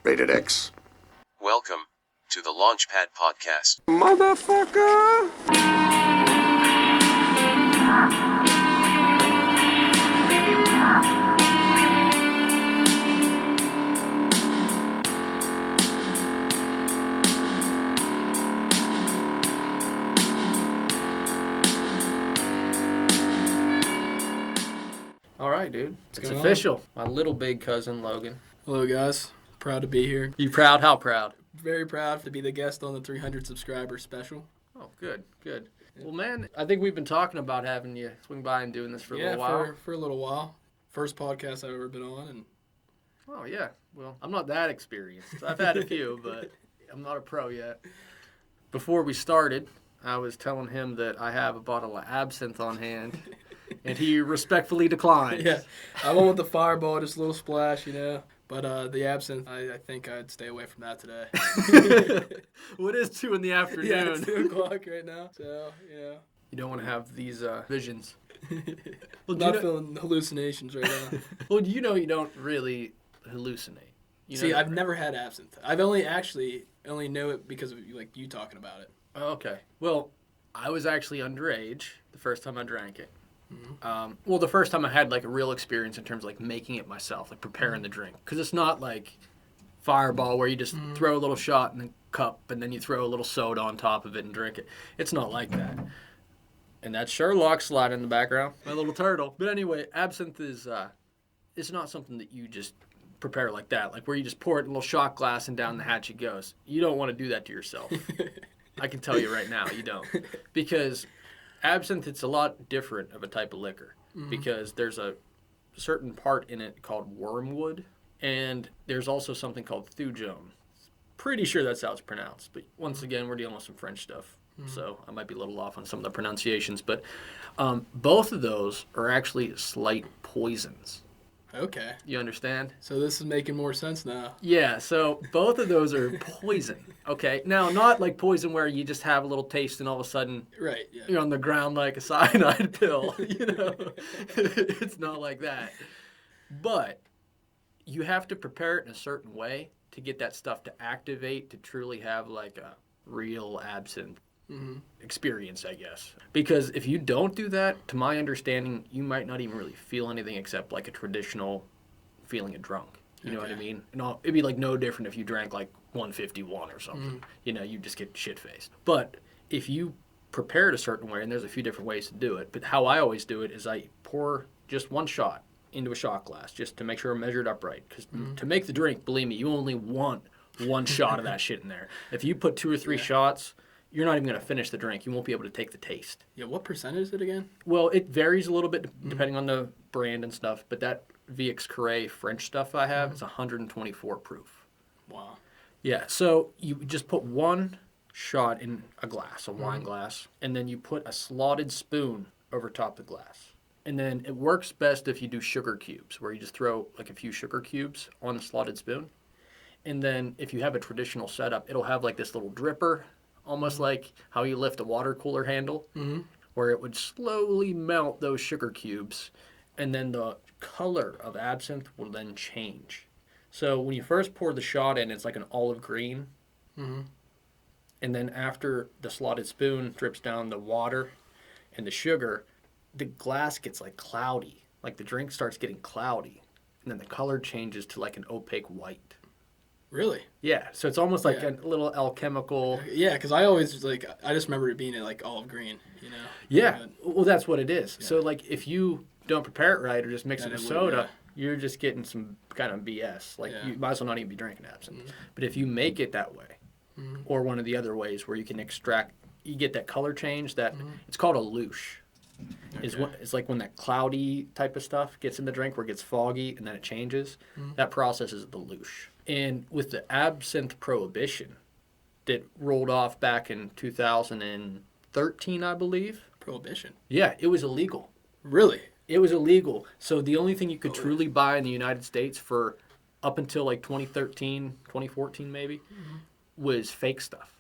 Rated X. Welcome to the Launchpad Podcast. Motherfucker! All right, dude. It's going on? official. My little big cousin, Logan. Hello, guys. Proud to be here. You proud? How proud? Very proud to be the guest on the 300 subscriber special. Oh, good, good. Well, man, I think we've been talking about having you swing by and doing this for a little while. For a little while. First podcast I've ever been on. And Oh, yeah. Well, I'm not that experienced. I've had a few, but I'm not a pro yet. Before we started, I was telling him that I have a bottle of absinthe on hand, and he respectfully declined. yeah, I went with the Fireball, just a little splash, you know. But the absinthe, I think I'd stay away from that today. Well, it is 2 in the afternoon. Yeah, it's 2 o'clock right now. So, yeah. You don't want to have these visions. Well, Not feeling hallucinations right now. Well, you know you don't really hallucinate. You know See, that, I've right? never had absinthe. I've only know it because of like you talking about it. Oh, okay. Well, I was actually underage the first time I drank it. Well, the first time I had like a real experience in terms of like making it myself, like preparing the drink. Because it's not like Fireball where you just throw a little shot in the cup and then you throw a little soda on top of it and drink it. It's not like that. And that's Sherlock sliding in the background, my little turtle. But anyway, absinthe is it's not something that you just prepare like that, like where you just pour it in a little shot glass and down the hatch it goes. You don't want to do that to yourself. I can tell you right now, you don't. Because absinthe, it's a lot different of a type of liquor because there's a certain part in it called wormwood, and there's also something called thujone. Pretty sure that's how it's pronounced, but once again, we're dealing with some French stuff, so I might be a little off on some of the pronunciations, but both of those are actually slight poisons. Okay. You understand? So this is making more sense now. Yeah, so both of those are poison, okay? Now, not like poison where you just have a little taste and all of a sudden Right, yeah. you're on the ground like a cyanide pill, you know? It's not like that. But you have to prepare it in a certain way to get that stuff to activate to truly have like a real absinthe experience, I guess. Because if you don't do that, to my understanding, you might not even really feel anything except like a traditional feeling of drunk. You know what I Okay. mean? No, it'd be like no different if you drank like 151 or something. You know, you just get shit-faced. But if you prepare it a certain way, and there's a few different ways to do it, but how I always do it is I pour just one shot into a shot glass just to make sure I'm measured up right. Because to make the drink, believe me, you only want one shot of that shit in there. If you put 2 or 3 shots, you're not even going to finish the drink. You won't be able to take the taste. Yeah, what percent is it again? Well, it varies a little bit depending on the brand and stuff, but that VX Carré French stuff I have is 124 proof. Wow. Yeah, so you just put one shot in a glass, a wine glass, and then you put a slotted spoon over top the glass. And then it works best if you do sugar cubes, where you just throw like a few sugar cubes on the slotted spoon. And then if you have a traditional setup, it'll have like this little dripper, almost like how you lift a water cooler handle, where it would slowly melt those sugar cubes, and then the color of absinthe will then change. So when you first pour the shot in, it's like an olive green, and then after the slotted spoon drips down the water and the sugar, the glass gets like cloudy, like the drink starts getting cloudy, and then the color changes to like an opaque white. Really? Yeah, so it's almost like Yeah. a little alchemical. Yeah, because I always I just remember it being like olive green, you know? Yeah, But- well, that's what it is. So, like, if you don't prepare it right or just mix it Then with it would, soda, you're just getting some kind of BS. Like, Yeah. you might as well not even be drinking absinthe. But if you make it that way, or one of the other ways where you can extract, you get that color change, that it's called a louche. It's like when that cloudy type of stuff gets in the drink where it gets foggy and then it changes. That process is the louche. And with the absinthe prohibition that rolled off back in 2013, I believe. Prohibition. Yeah, it was illegal. Really? It was illegal. So the only thing you could truly buy in the United States for up until like 2013, 2014 maybe, was fake stuff.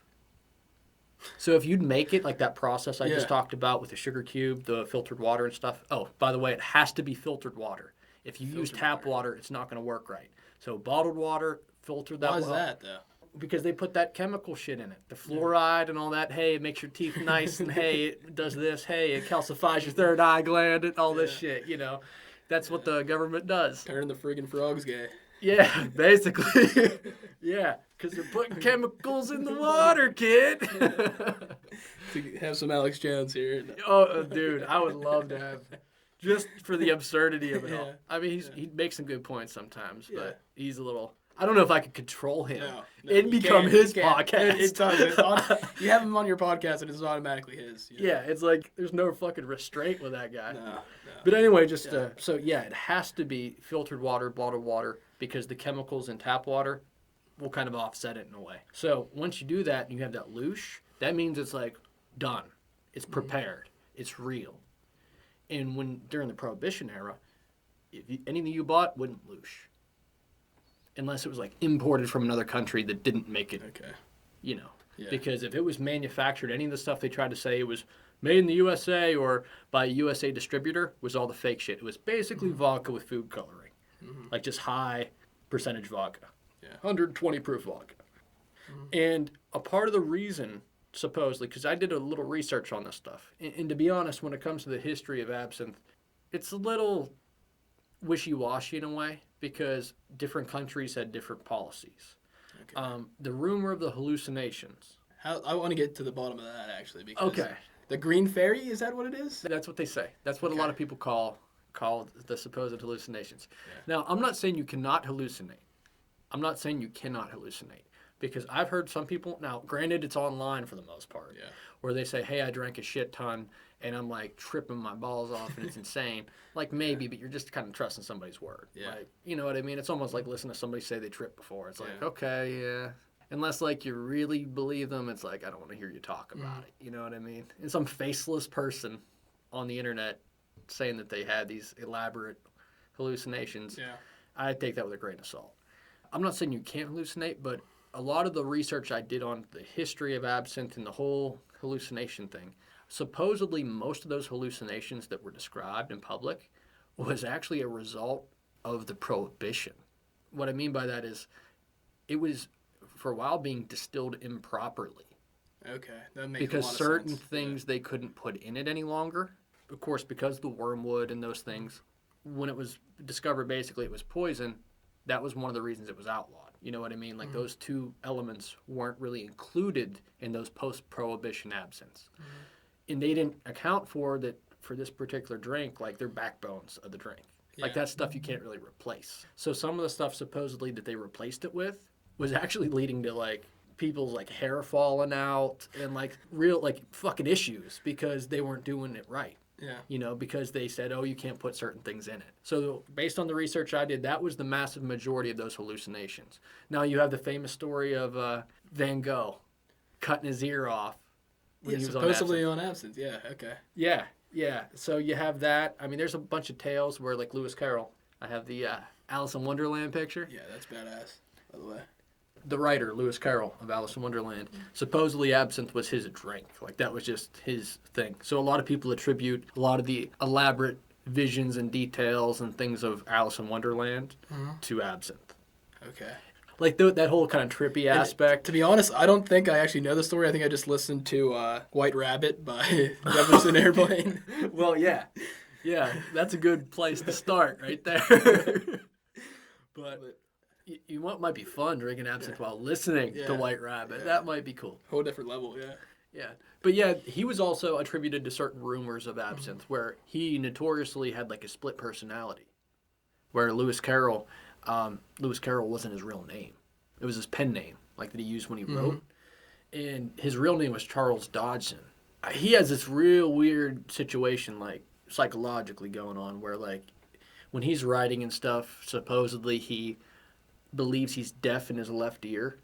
So if you'd make it like that process I just Yeah. talked about with the sugar cube, the filtered water and stuff. Oh, by the way, it has to be filtered water. If you use tap water, it's not going to work right. So bottled water, filtered that Why is well. that though? Because they put that chemical shit in it. The fluoride and all that. Hey, it makes your teeth nice, and hey, it does this. Hey, it calcifies your third eye gland and all this shit, you know. That's what the government does. Turn the friggin' frogs gay. Yeah, basically. Yeah, because they're putting chemicals in the water, kid. To have some Alex Jones here. Oh, dude, I would love to have, just for the absurdity of it all. Yeah. I mean, he makes some good points sometimes, Yeah. but he's a little. I don't know if I could control him. No, It'd you become can't, his you can't. podcast. It does. You have him on your podcast, and it's automatically his. You know? Yeah, it's like there's no fucking restraint with that guy. No. But anyway, it has to be filtered water, bottled water, because the chemicals in tap water will kind of offset it in a way. So once you do that and you have that loosh, that means it's like done. It's prepared. It's real. And during the Prohibition era, anything you bought wouldn't loosh. Unless it was like imported from another country that didn't make it, Okay. you know. Yeah. Because if it was manufactured, any of the stuff they tried to say it was made in the USA or by a USA distributor was all the fake shit. It was basically vodka with food coloring. Like just high percentage vodka. Yeah. 120 proof vodka. And a part of the reason, supposedly, because I did a little research on this stuff, and to be honest, when it comes to the history of absinthe, it's a little wishy-washy in a way because different countries had different policies. Okay. The rumor of the hallucinations. I want to get to the bottom of that actually because Okay. the Green Fairy, is that what it is? That's what they say. That's what a lot of people call the supposed hallucinations. Yeah. Now, I'm not saying you cannot hallucinate. I'm not saying you cannot hallucinate because I've heard some people, now granted it's online for the most part, Yeah. where they say, hey, I drank a shit ton and I'm like tripping my balls off and it's insane. Like maybe, but you're just kind of trusting somebody's word. Yeah. Like, you know what I mean? It's almost like listening to somebody say they tripped before. It's like, Yeah. okay, yeah. Unless like you really believe them, it's like, I don't want to hear you talk about it. You know what I mean? And some faceless person on the internet saying that they had these elaborate hallucinations, Yeah. I take that with a grain of salt. I'm not saying you can't hallucinate, but a lot of the research I did on the history of absinthe and the whole hallucination thing, supposedly most of those hallucinations that were described in public was actually a result of the Prohibition. What I mean by that is it was, for a while, being distilled improperly. Okay. That makes Because a lot of certain sense. things they couldn't put in it any longer. Of course, because of the wormwood and those things, when it was discovered basically it was poison, that was one of the reasons it was outlawed. You know what I mean? Like those two elements weren't really included in those post-prohibition absinthes. And they didn't account for that for this particular drink, like they're backbones of the drink. Like Yeah. that stuff you can't really replace. So some of the stuff supposedly that they replaced it with was actually leading to like people's like hair falling out and like real like fucking issues because they weren't doing it right. Yeah. You know, because they said, oh, you can't put certain things in it. So based on the research I did, that was the massive majority of those hallucinations. Now you have the famous story of Van Gogh cutting his ear off when Yeah, he was on supposedly absinthe. on absinthe. Yeah. Okay. Yeah, yeah. So you have that. I mean, there's a bunch of tales where like Lewis Carroll. I have the Alice in Wonderland picture. Yeah, that's badass. By the way. The writer, Lewis Carroll of Alice in Wonderland, supposedly absinthe was his drink. Like, that was just his thing. So a lot of people attribute a lot of the elaborate visions and details and things of Alice in Wonderland to absinthe. Okay. Like, that whole kind of trippy aspect. To be honest, I don't think I actually know the story. I think I just listened to White Rabbit by Jefferson Airplane. Well, yeah. Yeah, that's a good place to start right there. But you might be fun drinking absinthe while listening to White Rabbit. Yeah. That might be cool. Whole different level, yeah. Yeah. But yeah, he was also attributed to certain rumors of absinthe where he notoriously had like a split personality. Where Lewis Carroll wasn't his real name. It was his pen name, like that he used when he wrote. And his real name was Charles Dodgson. He has this real weird situation, like psychologically going on, where like when he's writing and stuff, supposedly he believes he's deaf in his left ear.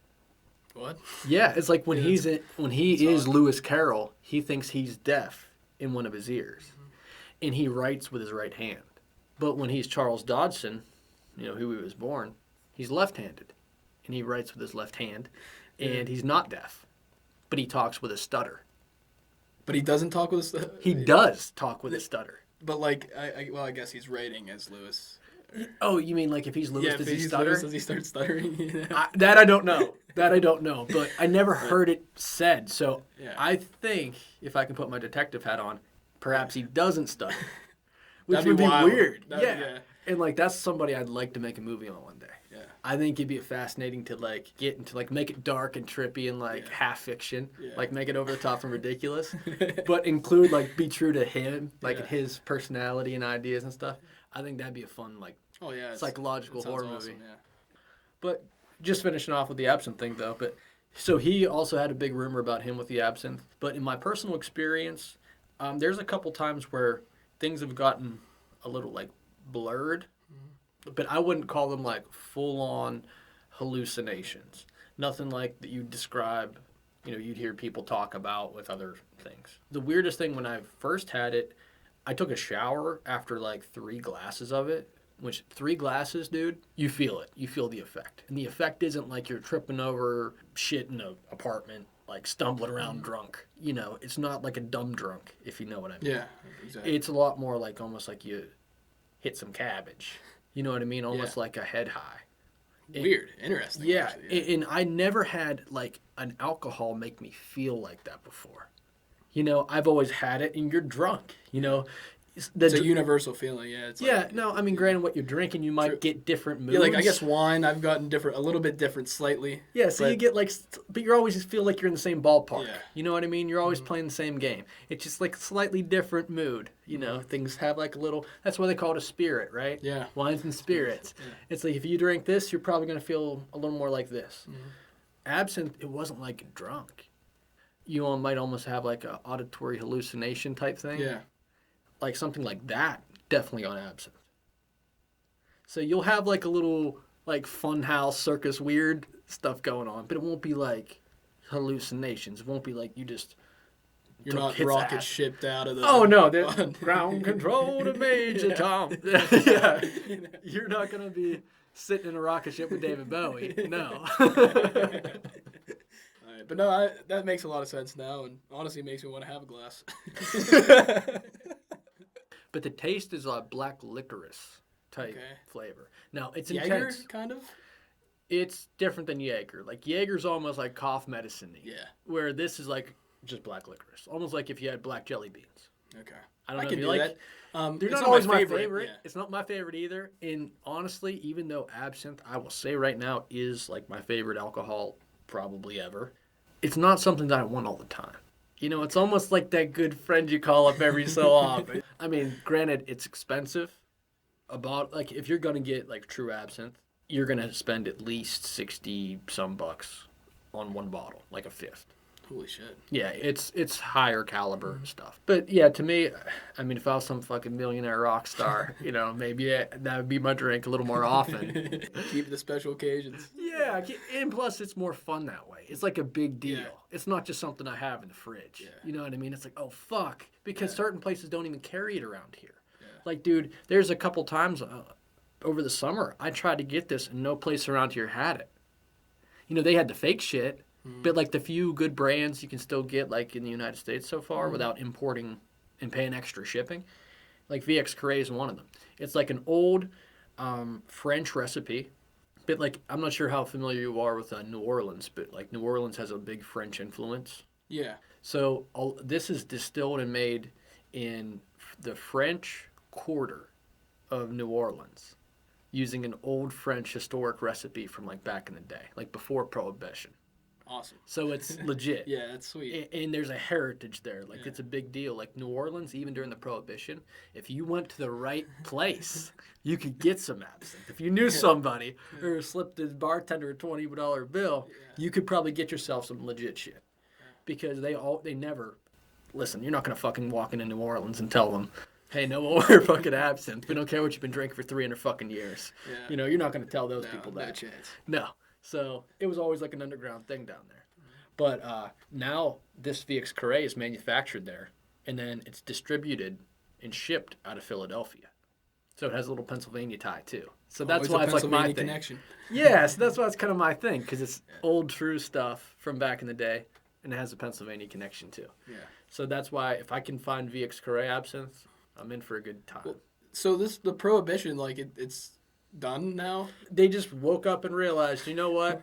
What? Yeah, it's like when he is odd. Lewis Carroll, he thinks he's deaf in one of his ears, and he writes with his right hand. But when he's Charles Dodgson, you know, who he was born, he's left-handed, and he writes with his left hand, and he's not deaf, but he talks with a stutter. But he doesn't talk with us. He does talk with a stutter. But like, I guess he's writing as Lewis. Oh, you mean like if he's loose, Yeah, does if he he's stutter? loose, does he start stuttering? You know? That I don't know. That I don't know. But I never heard it said. So Yeah. I think if I can put my detective hat on, perhaps he doesn't stutter. Which That'd would be wild. weird. Yeah. And like that's somebody I'd like to make a movie on one day. Yeah. I think it'd be fascinating to like get into like make it dark and trippy and like half fiction. Yeah. Like make it over the top and ridiculous. But include like be true to him, like Yeah. his personality and ideas and stuff. I think that'd be a fun like Oh yeah. psychological it sounds horror awesome, movie. Yeah. But just finishing off with the absinthe thing, though. But so he also had a big rumor about him with the absinthe. But in my personal experience, there's a couple times where things have gotten a little like blurred, but I wouldn't call them like full on hallucinations. Nothing like that you describe. You'd hear people talk about with other things. The weirdest thing when I first had it, I took a shower after like 3 glasses of it. Which 3 glasses, dude, you feel it. You feel the effect. And the effect isn't like you're tripping over shit in an apartment, like stumbling around drunk. It's not like a dumb drunk, if you know what I mean. Yeah. Exactly. It's a lot more like almost like you hit some cabbage. You know what I mean? Almost like a head high. Weird. Interesting. Yeah. Actually, And I never had like an alcohol make me feel like that before. I've always had it and you're drunk, It's a universal feeling, yeah. It's Yeah, no, I mean, granted, what you're drinking, you might True. get different moods. Yeah, like I guess wine, I've gotten a little bit different slightly. Yeah, so you get like, but you always feel like you're in the same ballpark. Yeah. You know what I mean? You're always playing the same game. It's just like slightly different mood. Things have like a little. That's why they call it a spirit, right? Yeah. Wines and spirits. Yeah. It's like if you drink this, you're probably gonna feel a little more like this. Absinthe, it wasn't like drunk. You might almost have like a auditory hallucination type thing. Yeah. Like something like that, definitely on absinthe. So you'll have like a little like funhouse circus weird stuff going on, but it won't be like hallucinations. It won't be like you just You're took not his rocket ass. shipped out of the. Oh no, ground control to Major Tom. Yeah, you're not gonna be sitting in a rocket ship with David Bowie. No. All right, but no, that makes a lot of sense now, and honestly makes me want to have a glass. But the taste is a black licorice type Okay. flavor. Now it's Jaeger, intense. kind of. It's different than Jaeger. Like Jaeger's almost like cough medicine-y. Yeah. Where this is like just black licorice. Almost like if you had black jelly beans. Okay. I don't know can if you do like. that. They're It's not always my my favorite. Yeah. It's not my favorite either. And honestly, even though absinthe, I will say right now, is like my favorite alcohol probably ever, it's not something that I want all the time. It's almost like that good friend you call up every so often. I mean, granted, it's expensive. Like if you're gonna get like true absinthe, you're gonna spend at least 60 some bucks on one bottle, like a fifth. Holy shit. Yeah, it's higher caliber stuff. But yeah, to me, I mean, if I was some fucking millionaire rock star, maybe that would be my drink a little more often. Keep the special occasions. Yeah, and plus it's more fun that way. It's like a big deal. Yeah. It's not just something I have in the fridge. Yeah. You know what I mean? It's like, oh fuck, because certain places don't even carry it around here. Yeah. Like, dude, there's a couple times over the summer I tried to get this and no place around here had it. They had the fake shit. But like the few good brands you can still get like in the United States so far without importing and paying extra shipping, like VX Carré is one of them. It's like an old French recipe, but like I'm not sure how familiar you are with New Orleans, but like New Orleans has a big French influence. Yeah. So this is distilled and made in the French Quarter of New Orleans, using an old French historic recipe from like back in the day, like before Prohibition. Awesome. So it's legit. Yeah, that's sweet. And there's a heritage there. Like, Yeah. it's a big deal. Like, New Orleans, even during the Prohibition, if you went to the right place, you could get some absinthe. If you knew somebody or slipped the bartender a $20 bill, you could probably get yourself some legit shit. Because they never... Listen, you're not going to fucking walk into New Orleans and tell them, hey, no more fucking absinthe. We don't care what you've been drinking for 300 fucking years. Yeah. You're not going to tell those people No that. chance. No. So it was always like an underground thing down there. But now this VX Carré is manufactured there, and then it's distributed and shipped out of Philadelphia. So it has a little Pennsylvania tie too. So that's Always why a it's like my Pennsylvania thing. connection. Yeah, so that's why it's kind of my thing, because it's old true stuff from back in the day, and it has a Pennsylvania connection too. Yeah. So that's why if I can find VX Carré absinthe, I'm in for a good time. Well, so the Prohibition, like it's done now? They just woke up and realized, you know what?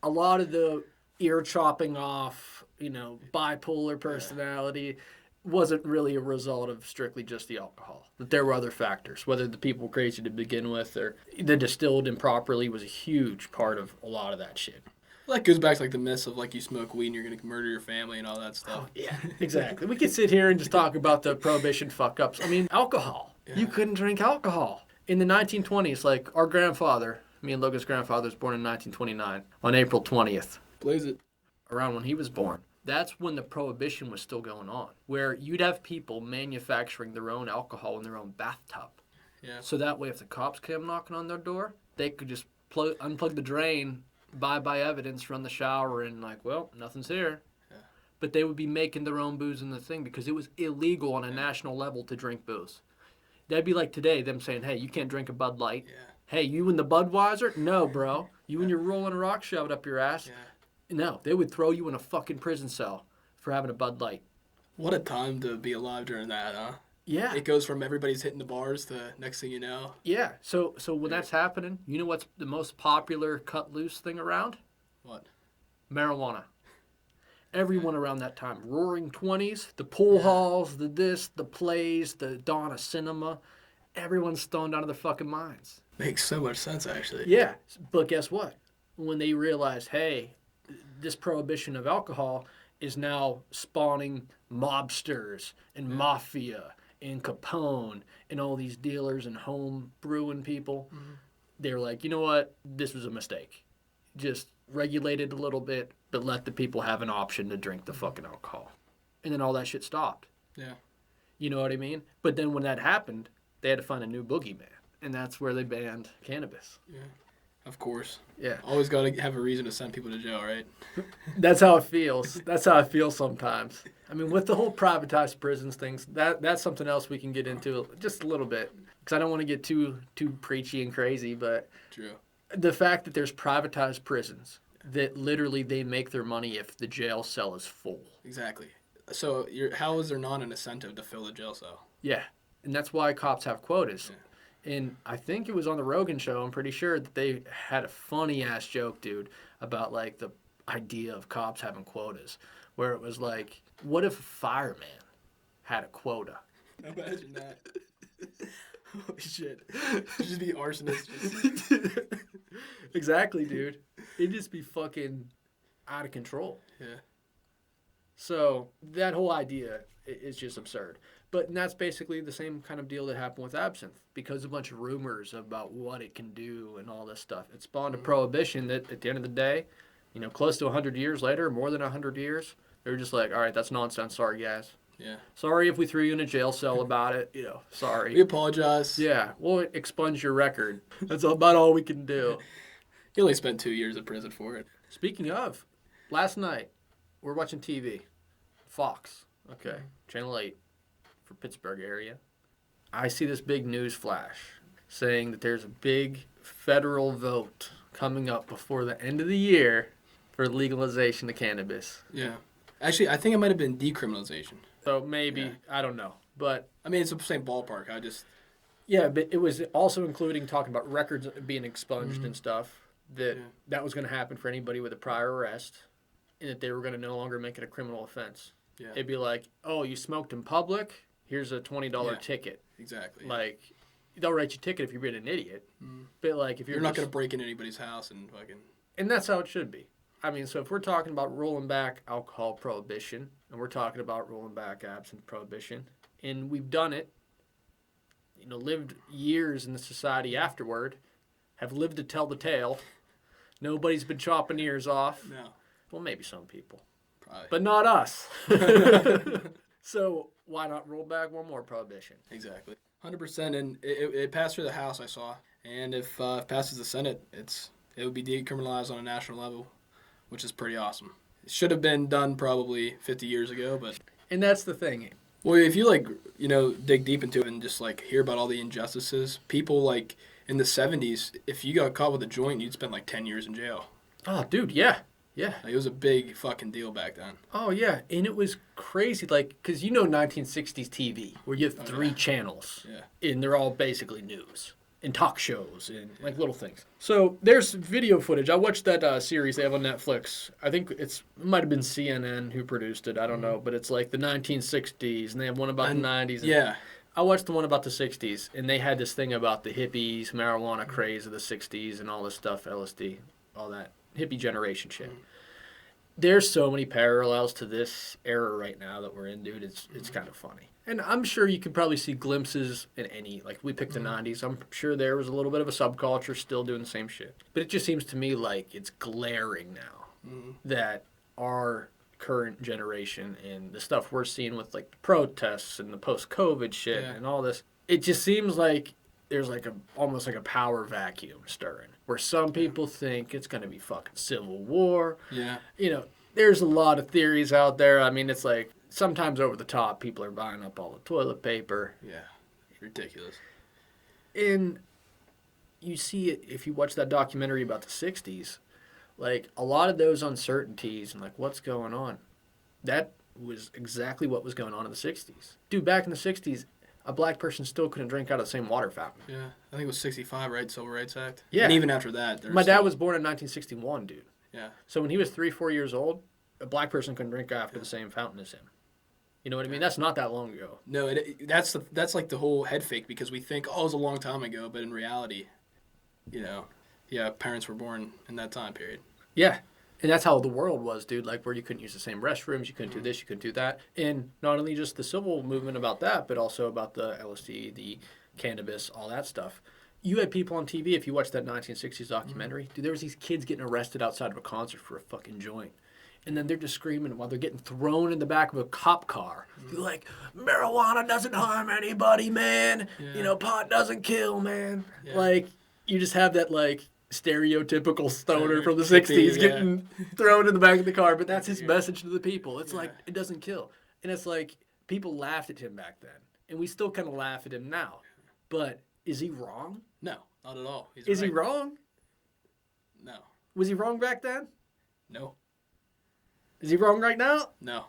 A lot of the ear chopping off, bipolar personality wasn't really a result of strictly just the alcohol. That there were other factors, whether the people were crazy to begin with or the distilled improperly was a huge part of a lot of that shit. Well, that goes back to like the myths of like you smoke weed and you're gonna murder your family and all that stuff. Yeah, exactly. We could sit here and just talk about the prohibition fuck ups. I mean, alcohol. Yeah. You couldn't drink alcohol. In the 1920s, like our grandfather, me and Logan's grandfather was born in 1929 on April 20th. Blaze it. Around when he was born. That's when the prohibition was still going on, where you'd have people manufacturing their own alcohol in their own bathtub. Yeah. So that way, if the cops came knocking on their door, they could just unplug the drain, by evidence, run the shower, and like, well, nothing's here. Yeah. But they would be making their own booze in the thing because it was illegal on a national level to drink booze. That'd be like today, them saying, hey, you can't drink a Bud Light. Yeah. Hey, you and the Budweiser? No, bro. You and your Rolling Rock shoved up your ass. Yeah. No, they would throw you in a fucking prison cell for having a Bud Light. What a time to be alive during that, huh? Yeah. It goes from everybody's hitting the bars to next thing you know. Yeah. So when that's happening, you know what's the most popular cut loose thing around? What? Marijuana. Everyone around that time. Roaring 20s, the pool halls, the plays, the dawn of cinema. Everyone's stoned out of their fucking minds. Makes so much sense, actually. Yeah. But guess what? When they realized, hey, this prohibition of alcohol is now spawning mobsters and mafia and Capone and all these dealers and home brewing people, they were like, you know what? This was a mistake. Just regulate it a little bit, but let the people have an option to drink the fucking alcohol. And then all that shit stopped. Yeah. You know what I mean? But then when that happened, they had to find a new boogeyman. And that's where they banned cannabis. Yeah. Of course. Yeah. Always got to have a reason to send people to jail, right? That's how it feels. That's how I feel sometimes. I mean, with the whole privatized prisons things, that's something else we can get into just a little bit. Because I don't want to get too preachy and crazy, but True. the fact that there's privatized prisons that literally they make their money if the jail cell is full. Exactly. So how is there not an incentive to fill the jail cell? Yeah. And that's why cops have quotas. Yeah. And I think it was on the Rogan show, I'm pretty sure, that they had a funny-ass joke, dude, about, like, the idea of cops having quotas. Where it was like, what if a fireman had a quota? Imagine that. Holy shit. It'd just be arsonists. Exactly, dude. It'd just be fucking out of control. Yeah. So that whole idea is just absurd. But that's basically the same kind of deal that happened with absinthe. Because a bunch of rumors about what it can do and all this stuff. It spawned a prohibition that at the end of the day, close to 100 years later, more than 100 years, they were just like, all right, that's nonsense. Sorry, guys. Yeah. Sorry if we threw you in a jail cell about it. Sorry. We apologize. Yeah, we'll expunge your record. That's about all we can do. He only spent 2 years in prison for it. Speaking of, last night, we're watching TV. Fox. Okay. Channel 8 for Pittsburgh area. I see this big news flash saying that there's a big federal vote coming up before the end of the year for legalization of cannabis. Yeah. Actually, I think it might have been decriminalization. So maybe, I don't know. But I mean, it's the same ballpark. yeah, but it was also including talking about records being expunged and stuff. That was going to happen for anybody with a prior arrest, and that they were going to no longer make it a criminal offense. Yeah. It'd be like, oh, you smoked in public? Here's a $20 ticket. Exactly. Like, they'll write you a ticket if you're being an idiot. But like, if you're not going to break into anybody's house and fucking. And that's how it should be. I mean, so if we're talking about rolling back alcohol prohibition, and we're talking about rolling back absinthe prohibition, and we've done it, lived years in the society afterward, have lived to tell the tale. Nobody's been chopping ears off. No. Well, maybe some people. Probably. But not us. So why not roll back one more prohibition? Exactly. 100%. And it passed through the House, I saw. And if it passes the Senate, it would be decriminalized on a national level, which is pretty awesome. It should have been done probably 50 years ago, but... And that's the thing. Well, if you, dig deep into it and just, hear about all the injustices, people, in the 70s, if you got caught with a joint, you'd spend, 10 years in jail. Oh, dude, yeah. Yeah. It was a big fucking deal back then. Oh, yeah. And it was crazy, because 1960s TV, where you have three channels. Yeah. And they're all basically news. in talk shows and like little things. So there's video footage. I watched that series they have on Netflix. I think it might have been CNN who produced it. I don't know, but it's like the 1960s, and they have one about the 90s. Yeah. I watched the one about the 60s, and they had this thing about the hippies, marijuana craze of the 60s, and all this stuff, LSD, all that hippie generation shit. There's so many parallels to this era right now that we're in, dude. It's kind of funny. And I'm sure you could probably see glimpses in any, like we picked the 90s. I'm sure there was a little bit of a subculture still doing the same shit. But it just seems to me like it's glaring now that our current generation and the stuff we're seeing with like the protests and the post-COVID shit and all this, it just seems like there's like almost like a power vacuum stirring where some people think it's going to be fucking civil war. Yeah. You know, there's a lot of theories out there. I mean, it's like sometimes over the top, people are buying up all the toilet paper. Yeah. Ridiculous. And you see it if you watch that documentary about the 60s, like a lot of those uncertainties and like what's going on, that was exactly what was going on in the 60s. Dude, back in the 60s, a black person still couldn't drink out of the same water fountain. Yeah. I think it was 65, right? Civil Rights Act. Yeah. And even after that. My dad was born in 1961, dude. Yeah. So when he was 3-4 years old, a black person couldn't drink after the same fountain as him. You know what I mean? That's not that long ago. No, that's like the whole head fake because we think, oh, it was a long time ago, but in reality, you know, yeah, parents were born in that time period. Yeah. And that's how the world was, dude. Like, where you couldn't use the same restrooms, you couldn't do this, you couldn't do that. And not only just the civil movement about that, but also about the LSD, the cannabis, all that stuff. You had people on TV, if you watched that 1960s documentary, dude, there was these kids getting arrested outside of a concert for a fucking joint. And then they're just screaming while they're getting thrown in the back of a cop car. They're like, marijuana doesn't harm anybody, man. Yeah. You know, pot doesn't kill, man. Yeah. Like, you just have that, like, stereotypical stoner from the Hippie, 60s yeah. getting thrown in the back of the car. But that's his Yeah. message to the people. It's Yeah. like, it doesn't kill. And it's like, people laughed at him back then. And we still kind of laugh at him now. But is he wrong? No, not at all. He's Is he right. wrong? No. Was he wrong back then? No. Is he wrong right now? No.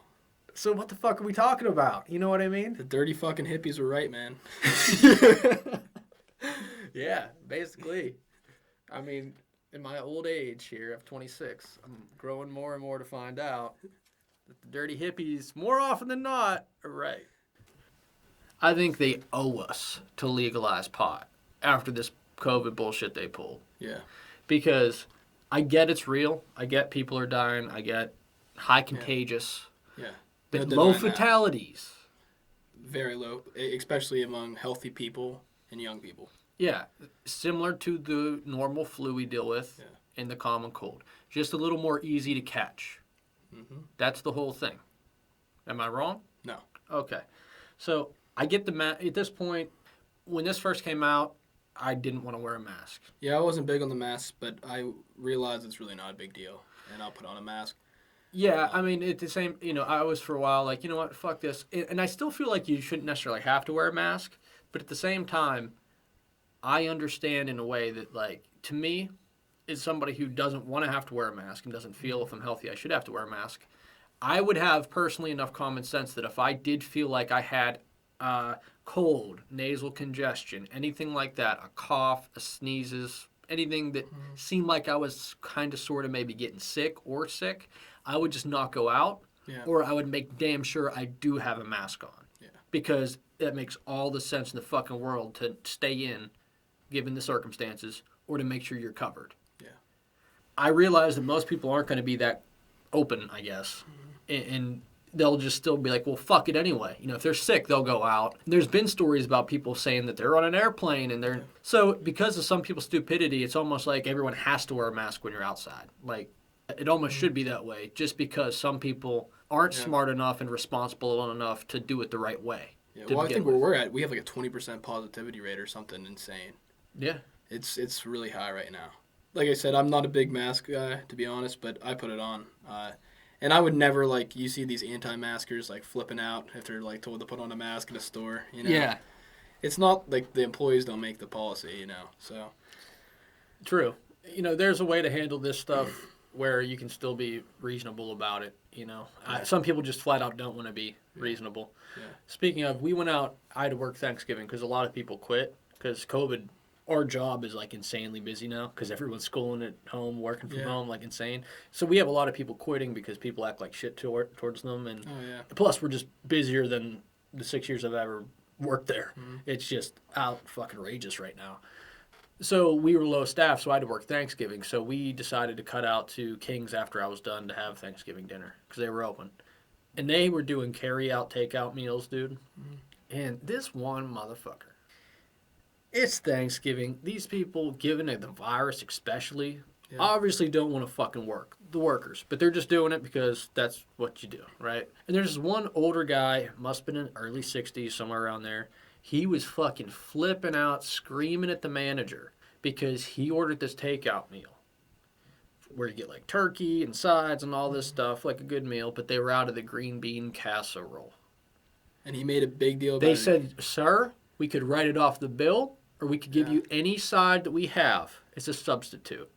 So what the fuck are we talking about? You know what I mean? The dirty fucking hippies were right, man. Yeah, basically. I mean, in my old age here, I'm 26, I'm growing more and more to find out that the dirty hippies, more often than not, are right. I think they owe us to legalize pot after this COVID bullshit they pulled. Yeah. Because I get it's real. I get people are dying. I get high contagious. Yeah. But No low denying that. fatalities. Very low, especially among healthy people and young people. Yeah, similar to the normal flu we deal with in the common cold. Just a little more easy to catch. Mm-hmm. That's the whole thing. Am I wrong? No. Okay. So I get at this point, when this first came out, I didn't want to wear a mask. Yeah, I wasn't big on the mask, but I realized it's really not a big deal, and I'll put on a mask. Yeah, I mean, it's the same, I was for a while like, you know what, fuck this. And I still feel like you shouldn't necessarily have to wear a mask, but at the same time, I understand in a way that, like, to me, as somebody who doesn't want to have to wear a mask and doesn't feel if I'm healthy I should have to wear a mask, I would have personally enough common sense that if I did feel like I had cold, nasal congestion, anything like that, a cough, a sneezes, anything that seemed like I was kind of sort of maybe getting sick, I would just not go out, or I would make damn sure I do have a mask on. Yeah. Because that makes all the sense in the fucking world to stay in, given the circumstances, or to make sure you're covered. Yeah. I realize that most people aren't going to be that open, I guess, and they'll just still be like, well, fuck it anyway. If they're sick, they'll go out. There's been stories about people saying that they're on an airplane and they're... So because of some people's stupidity, it's almost like everyone has to wear a mask when you're outside. Like, it almost should be that way, just because some people aren't smart enough and responsible enough to do it the right way. Yeah. Well, I think where we're at, we have like a 20% positivity rate or something insane. Yeah. It's really high right now. Like I said, I'm not a big mask guy, to be honest, but I put it on. And I would never, like, you see these anti-maskers, like, flipping out if they're, like, told to put on a mask in a store, Yeah. It's not, like, the employees don't make the policy, so. True. There's a way to handle this stuff where you can still be reasonable about it, Some people just flat out don't want to be reasonable. Yeah. Speaking of, we went out, I had to work Thanksgiving because a lot of people quit because COVID our job is like insanely busy now because everyone's schooling at home, working from Yeah. home, like insane. So we have a lot of people quitting because people act like shit towards them, and Oh yeah. plus we're just busier than the 6 years I've ever worked there. Mhm. It's just out fucking outrageous right now. So we were low staff, so I had to work Thanksgiving. So we decided to cut out to King's after I was done to have Thanksgiving dinner because they were open. And they were doing carry-out, take-out meals, dude. And this one motherfucker. It's Thanksgiving. These people, given it the virus especially, Yeah. obviously don't want to fucking work. The workers. But they're just doing it because that's what you do, right? And there's this one older guy, must have been in early 60s, somewhere around there. He was fucking flipping out, screaming at the manager because he ordered this takeout meal where you get like turkey and sides and all this stuff, like a good meal, but they were out of the green bean casserole. And he made a big deal about They it. said, sir, we could write it off the bill or we could give Yeah. you any side that we have. It's a substitute.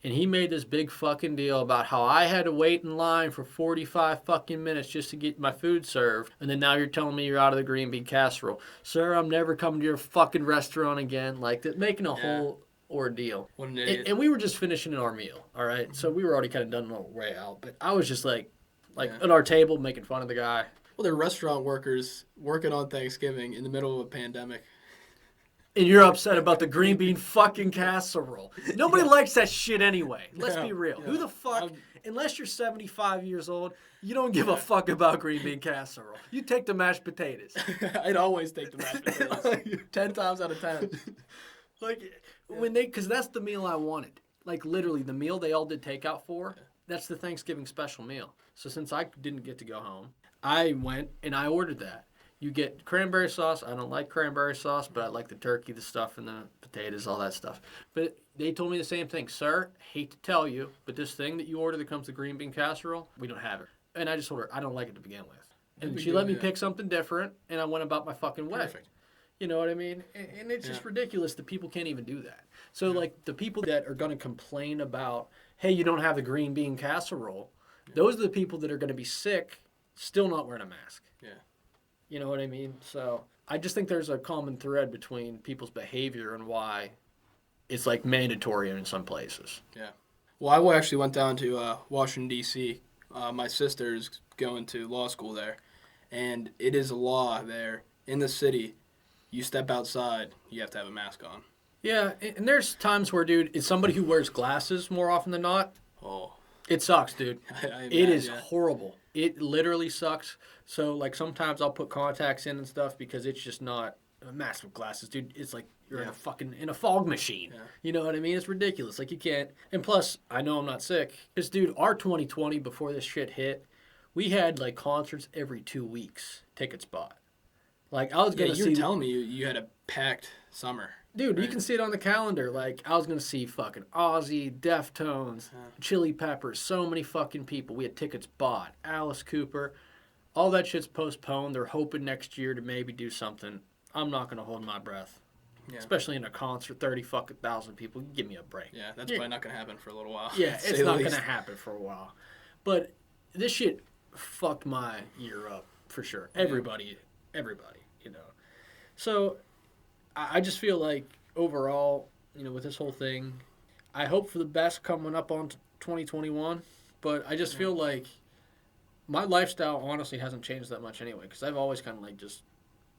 And he made this big fucking deal about how I had to wait in line for 45 fucking minutes just to get my food served. And then now you're telling me you're out of the green bean casserole. Sir, I'm never coming to your fucking restaurant again. Like, making a whole ordeal. What an idiot. And we were just finishing our meal, all right? So we were already kind of done on our way out. But I was just like Yeah. at our table making fun of the guy. Well, they're restaurant workers working on Thanksgiving in the middle of a pandemic. And you're upset about the green bean fucking casserole. Nobody likes that shit anyway. Let's be real. Who the fuck, unless you're 75 years old, you don't give a fuck about green bean casserole. You take the mashed potatoes. I'd always take the mashed potatoes. 10 times out of 10. Because that's the meal I wanted. Like, literally, the meal they all did takeout for, that's the Thanksgiving special meal. So since I didn't get to go home, I went and I ordered that. You get cranberry sauce. I don't like cranberry sauce, but I like the turkey, the stuff, and the potatoes, all that stuff. But they told me the same thing. Sir, hate to tell you, but this thing that you order that comes to green bean casserole, we don't have it. And I just told her, I don't like it to begin with. And she let me pick something different, and I went about my fucking way. Perfect. You know what I mean? And it's just ridiculous that people can't even do that. So, like, the people that are going to complain about, hey, you don't have the green bean casserole, those are the people that are going to be sick, still not wearing a mask. Yeah. You know what I mean? So I just think there's a common thread between people's behavior and why it's like mandatory in some places. Yeah. Well, I actually went down to Washington, D.C. My sister's going to law school there. And it is a law there in the city. You step outside, you have to have a mask on. Yeah, and there's times where, dude, it's somebody who wears glasses more often than not. Oh. It sucks, dude. I It is imagine. horrible. It literally sucks. So, like, sometimes I'll put contacts in and stuff because it's just not a mask with glasses, dude. It's like you're in a fog machine. Yeah. You know what I mean? It's ridiculous. Like, you can't. And plus, I know I'm not sick. Because, dude, our 2020, before this shit hit, we had, like, concerts every 2 weeks, tickets bought. Like, I was Yeah, going to you see... were telling me you had a packed summer. Dude, you right? can see it on the calendar. Like, I was going to see fucking Ozzy, Deftones, Chili Peppers, so many fucking people. We had tickets bought. Alice Cooper. All that shit's postponed. They're hoping next year to maybe do something. I'm not going to hold my breath. Yeah. Especially in a concert, 30,000 people. Give me a break. Yeah, that's probably not going to happen for a little while. Yeah, to say it's the not going least. to happen for a while. But this shit fucked my year up, for sure. Everybody, you know. So, I just feel like overall, you know, with this whole thing, I hope for the best coming up on 2021, but I just feel like my lifestyle honestly hasn't changed that much anyway, because I've always kind of like just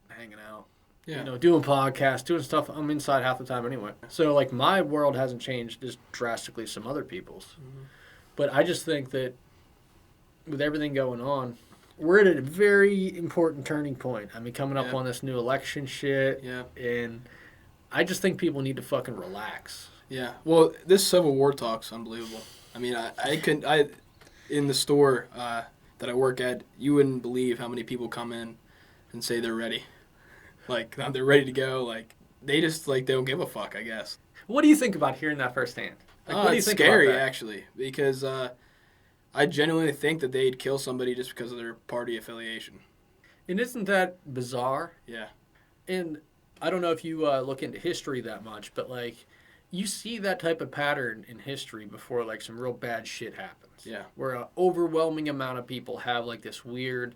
hanging out, Yeah. you know, doing podcasts, doing stuff. I'm inside half the time anyway. So, like, my world hasn't changed as drastically as some other people's. But I just think that with everything going on, we're at a very important turning point. I mean, coming up Yeah. on this new election shit. Yeah. And I just think people need to fucking relax. Yeah. Well, this Civil War talk's unbelievable. I mean, I in the store that I work at, you wouldn't believe how many people come in and say they're ready. Like, they're ready to go. Like, they just, like, they don't give a fuck, I guess. What do you think about hearing that firsthand? Like, what do you It's think scary, about that? actually, because I genuinely think that they'd kill somebody just because of their party affiliation. And isn't that bizarre? Yeah. And I don't know if you look into history that much, but, like, you see that type of pattern in history before, like, some real bad shit happens. Yeah. Where an overwhelming amount of people have, like, this weird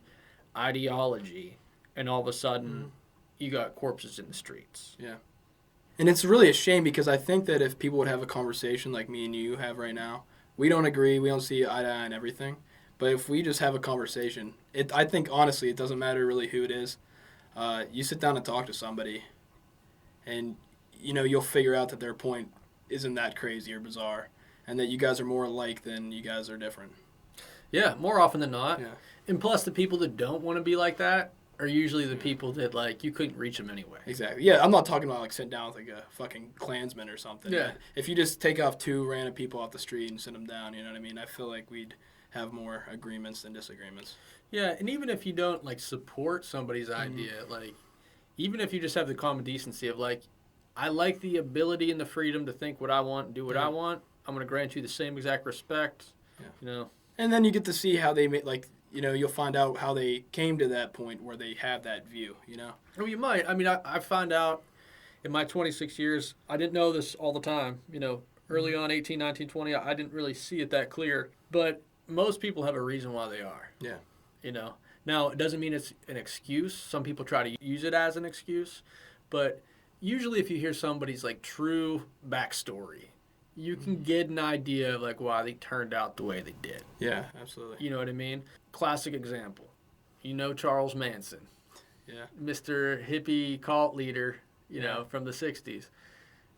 ideology, and all of a sudden, you got corpses in the streets. Yeah. And it's really a shame because I think that if people would have a conversation like me and you have right now, we don't agree, we don't see eye to eye on everything. But if we just have a conversation, I think honestly it doesn't matter really who it is. You sit down and talk to somebody, and you'll figure out that their point isn't that crazy or bizarre, and that you guys are more alike than you guys are different. Yeah, more often than not. Yeah. And plus, the people that don't want to be like that are usually the people that, like, you couldn't reach them anyway. Exactly. Yeah, I'm not talking about, like, sitting down with, like, a fucking Klansman or something. Yeah. If you just take off two random people off the street and sit them down, you know what I mean? I feel like we'd have more agreements than disagreements. Yeah, and even if you don't, like, support somebody's idea, like, even if you just have the common decency of, like, I like the ability and the freedom to think what I want and do what I want, I'm going to grant you the same exact respect, And then you get to see how they make, like, you'll find out how they came to that point where they have that view, Well, you might. I mean, I found out in my 26 years, I didn't know this all the time. Early on, 18, 19, 20, I didn't really see it that clear. But most people have a reason why they are. Yeah. Now, it doesn't mean it's an excuse. Some people try to use it as an excuse. But usually if you hear somebody's, like, true backstory, you can get an idea of, like, why they turned out the way they did. Yeah, absolutely. You know what I mean? Classic example. Charles Manson. Yeah. Mr. hippie cult leader, from the 60s.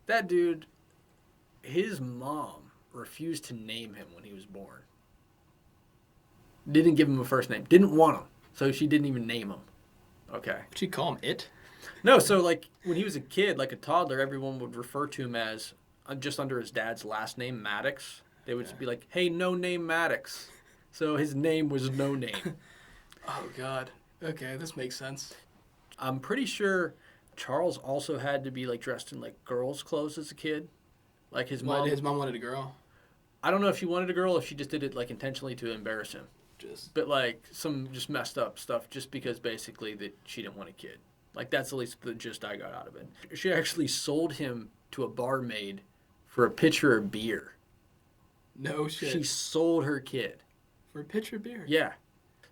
That dude, his mom refused to name him when he was born. Didn't give him a first name. Didn't want him. So she didn't even name him. Okay. Would you call him it? No, so, like, when he was a kid, like a toddler, everyone would refer to him as, just under his dad's last name, Maddox. They would be like, hey, no name Maddox. So his name was No Name. Oh, God. Okay, this makes sense. I'm pretty sure Charles also had to be, like, dressed in, like, girls' clothes as a kid. Like, his mom wanted a girl. I don't know if she wanted a girl or if she just did it, like, intentionally to embarrass him. But, like, some just messed up stuff just because, basically, that she didn't want a kid. Like, that's at least the gist I got out of it. She actually sold him to a barmaid for a pitcher of beer. No shit. She sold her kid. For a pitcher of beer? Yeah.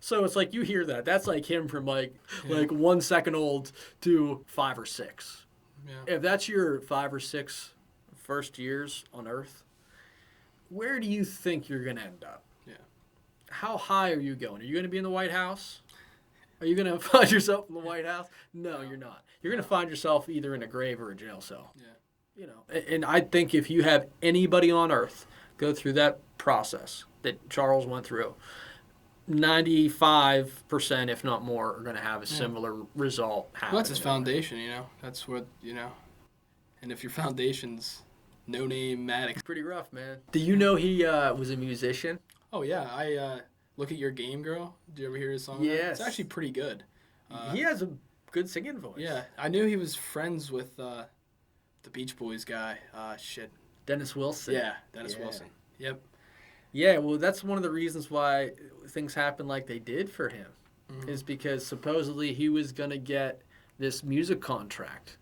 So it's like, you hear that. That's like him from, like 1 second old to 5 or 6. Yeah. If that's your 5 or 6 first years on Earth, where do you think you're going to end up? Yeah. How high are you going? Are you going to be in the White House? Are you going to find yourself in the White House? No, you're not. You're going to find yourself either in a grave or a jail cell. Yeah. And I think if you have anybody on Earth go through that process that Charles went through, 95%, if not more, are going to have a similar result happen. Well, that's his foundation, That's what, And if your foundation's No Name Maddox. Pretty rough, man. Do you know he was a musician? Oh, yeah. I Look at Your Game Girl. Did you ever hear his song? Yes. It's actually pretty good. He has a good singing voice. Yeah. I knew he was friends with the Beach Boys guy. Shit. Dennis Wilson. Yeah, Dennis Wilson. Yep. Yeah, well, that's one of the reasons why things happened like they did for him, is because supposedly he was going to get this music contract,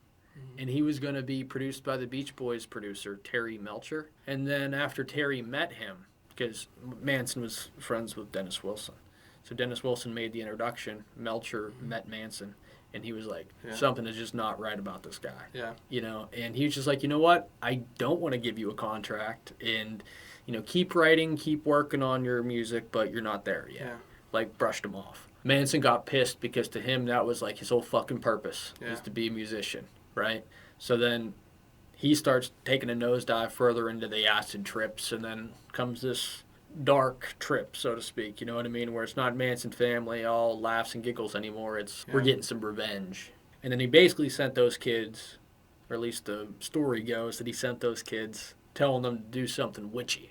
and he was going to be produced by the Beach Boys producer, Terry Melcher. And then after Terry met him, because Manson was friends with Dennis Wilson, so Dennis Wilson made the introduction, Melcher met Manson, and he was like, something is just not right about this guy. Yeah. And he was just like, you know what? I don't want to give you a contract, and keep writing, keep working on your music, but you're not there yet. Yeah. Like, brushed him off. Manson got pissed because to him that was like his whole fucking purpose, is to be a musician, right? So then he starts taking a nosedive further into the acid trips, and then comes this dark trip, so to speak, you know what I mean? Where it's not Manson family, all laughs and giggles anymore. It's we're getting some revenge. And then he basically sent those kids, or at least the story goes that he sent those kids telling them to do something witchy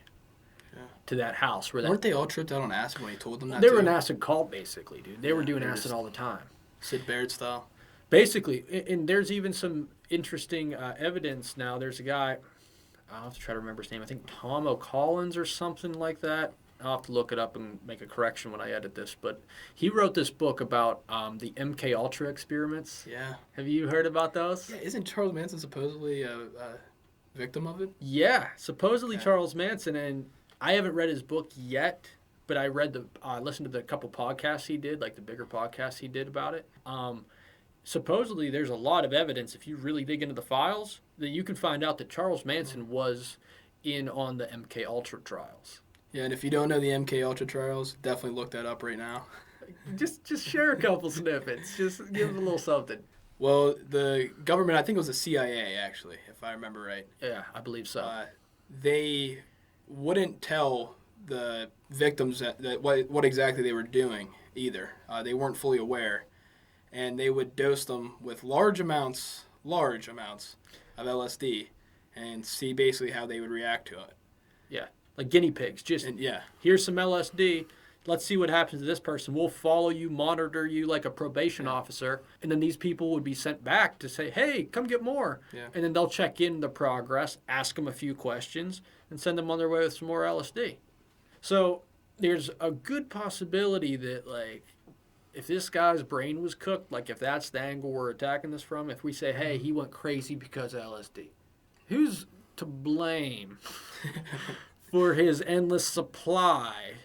to that house. Weren't they all tripped out on acid when he told them that? They were an acid cult, basically, dude. They were doing acid all the time. Sid Barrett style. Basically, and there's even some interesting evidence now. There's a guy, I'll have to try to remember his name, I think Tom O'Collins or something like that. I'll have to look it up and make a correction when I edit this. But he wrote this book about the MK Ultra experiments. Yeah. Have you heard about those? Yeah, isn't Charles Manson supposedly a victim of it? Yeah, supposedly Charles Manson, and I haven't read his book yet, but I read listened to the couple podcasts he did, like the bigger podcasts he did about it. supposedly there's a lot of evidence, if you really dig into the files, that you can find out that Charles Manson was in on the MK Ultra trials. Yeah, and if you don't know the MK Ultra trials, definitely look that up right now. Just share a couple snippets. Just give us a little something. Well, the government, I think it was the CIA, actually, if I remember right. Yeah, I believe so. They wouldn't tell the victims that what exactly they were doing either. They weren't fully aware. And they would dose them with large amounts of LSD and see basically how they would react to it. Yeah, like guinea pigs. Just here's some LSD. Let's see what happens to this person. We'll follow you, monitor you like a probation officer. And then these people would be sent back to say, hey, come get more. Yeah. And then they'll check in the progress, ask them a few questions, and send them on their way with some more LSD. So there's a good possibility that, like, if this guy's brain was cooked, like if that's the angle we're attacking this from, if we say, hey, he went crazy because of LSD, who's to blame for his endless supply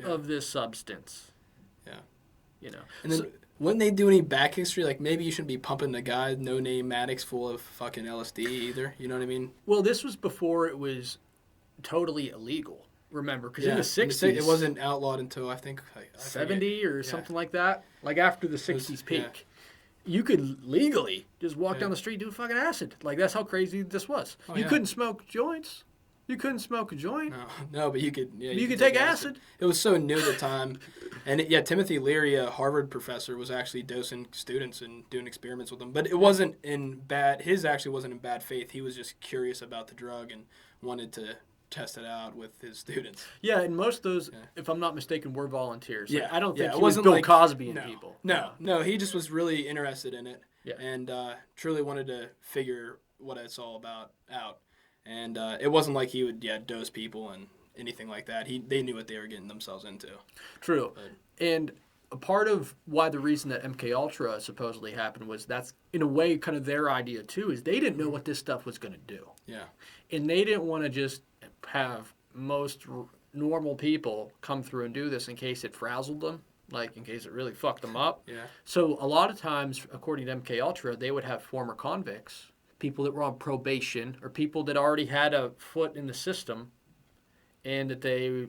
of this substance? Yeah. You know. And then wouldn't they do any back history? Like maybe you shouldn't be pumping the guy no-name Maddox full of fucking LSD either. You know what I mean? Well, this was before it was totally illegal. Remember, because in the 60s... it wasn't outlawed until, I think... 70 or something like that. Like, after the 60s peak. You could legally just walk down the street doing fucking acid. Like, that's how crazy this was. You couldn't smoke joints. You couldn't smoke a joint. No, but you could... Yeah, you could take acid. It was so new at the time. And, Timothy Leary, a Harvard professor, was actually dosing students and doing experiments with them. But it wasn't in bad... His actually wasn't in bad faith. He was just curious about the drug and wanted to test it out with his students. Yeah, and most of those, if I'm not mistaken, were volunteers. Like, Yeah, I don't think it he was wasn't Bill like, Cosby and people. No, he just was really interested in it and truly wanted to figure what it's all about out. And it wasn't like he would dose people and anything like that. They knew what they were getting themselves into. True. And a part of why the reason that MK Ultra supposedly happened was that's in a way kind of their idea too, is they didn't know what this stuff was going to do. Yeah. And they didn't want to just have most normal people come through and do this in case it frazzled them, like in case it really fucked them up. Yeah. So a lot of times, according to MK Ultra, they would have former convicts, people that were on probation, or people that already had a foot in the system, and that they,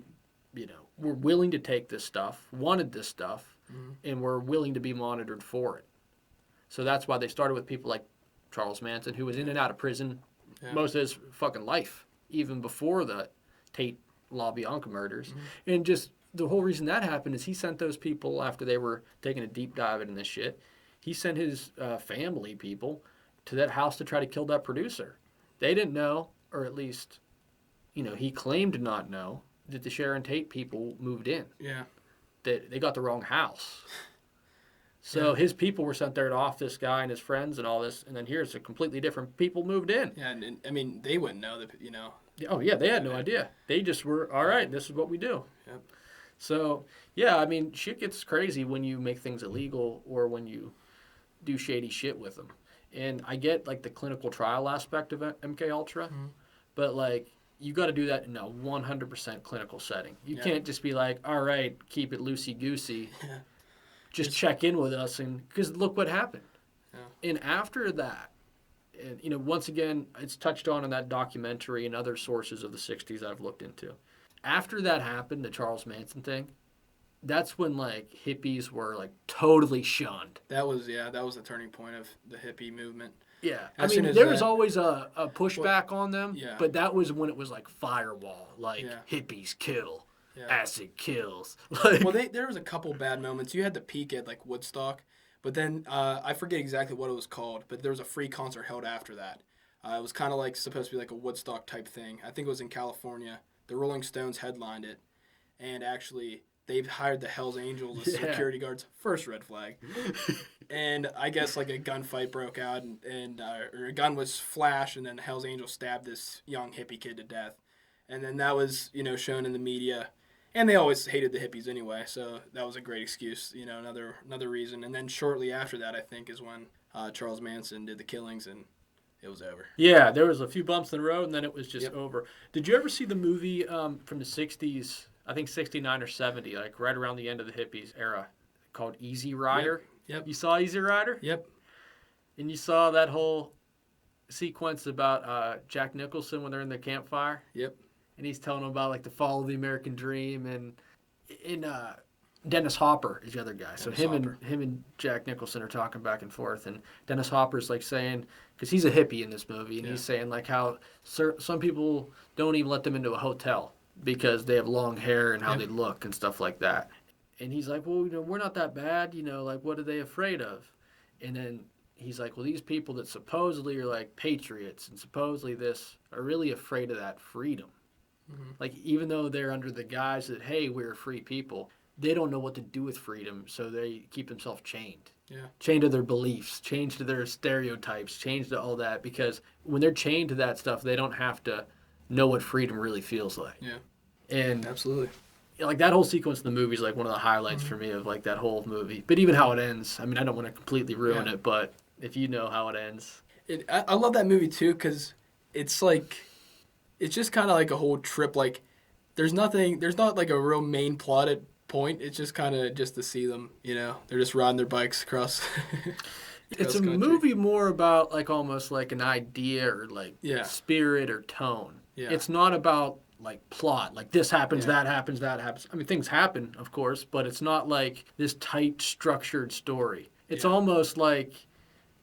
were willing to take this stuff, wanted this stuff, and were willing to be monitored for it. So that's why they started with people like Charles Manson, who was in and out of prison most of his fucking life, even before the Tate LaBianca murders. And just the whole reason that happened is he sent those people, after they were taking a deep dive into this shit, he sent his family people to that house to try to kill that producer. They didn't know, or at least, he claimed to not know, that the Sharon Tate people moved in. Yeah. That they got the wrong house. So his people were sent there to off this guy and his friends and all this, and then here's a completely different people moved in. Yeah, and I mean, they wouldn't know that, Oh, yeah, they had no idea. They just were, all right, this is what we do. Yep. So, yeah, I mean, shit gets crazy when you make things illegal or when you do shady shit with them. And I get, like, the clinical trial aspect of MK Ultra, but, like, you got to do that in a 100% clinical setting. You can't just be like, all right, keep it loosey-goosey. Yeah. Just check in with us, and because look what happened. Yeah. And after that, and once again, it's touched on in that documentary and other sources of the 60s I've looked into. After that happened, the Charles Manson thing, that's when, like, hippies were, like, totally shunned. That was the turning point of the hippie movement. Yeah. As I mean, there was always a pushback on them, but that was when it was, like, firewall, like, hippies kill. Yeah. Acid kills. Well, there was a couple bad moments. You had the peak at, like, Woodstock, but then I forget exactly what it was called, but there was a free concert held after that. It was kind of like supposed to be like a Woodstock type thing. I think it was in California. The Rolling Stones headlined it, and actually they've hired the Hells Angels as security guards. First red flag. And I guess like a gunfight broke out, or a gun was flashed, and then the Hells Angels stabbed this young hippie kid to death. And then that was, shown in the media. And they always hated the hippies anyway, so that was a great excuse, another reason. And then shortly after that, I think, is when Charles Manson did the killings, and it was over. Yeah, there was a few bumps in the road, and then it was just over. Did you ever see the movie from the 60s, I think 69 or 70, like right around the end of the hippies era, called Easy Rider? Yep. You saw Easy Rider? Yep. And you saw that whole sequence about Jack Nicholson when they're in the campfire, Yep. and he's telling them about like the fall of the American dream, and in Dennis Hopper is the other guy. So him and Jack Nicholson are talking back and forth, and Dennis Hopper's like saying, because he's a hippie in this movie, and he's saying like how some people don't even let them into a hotel because they have long hair and how they look and stuff like that. And he's like, well, we're not that bad, like what are they afraid of? And then he's like, well, these people that supposedly are like patriots and supposedly this are really afraid of that freedom. Like, even though they're under the guise that, hey, we're free people, they don't know what to do with freedom, so they keep themselves chained. Yeah. Chained to their beliefs, chained to their stereotypes, chained to all that, because when they're chained to that stuff, they don't have to know what freedom really feels like. Yeah. And Absolutely. like that whole sequence in the movie is like one of the highlights for me of like that whole movie. But even how it ends, I mean, I don't want to completely ruin it, but if you know how it ends. I love that movie too because it's like, it's just kind of like a whole trip. Like, there's not like a real main plot at point. It's just kind of just to see them, they're just riding their bikes across. It's a movie more about like almost like an idea or like spirit or tone. Yeah. It's not about like plot, like this happens, that happens, that happens. I mean, things happen, of course, but it's not like this tight, structured story. It's almost like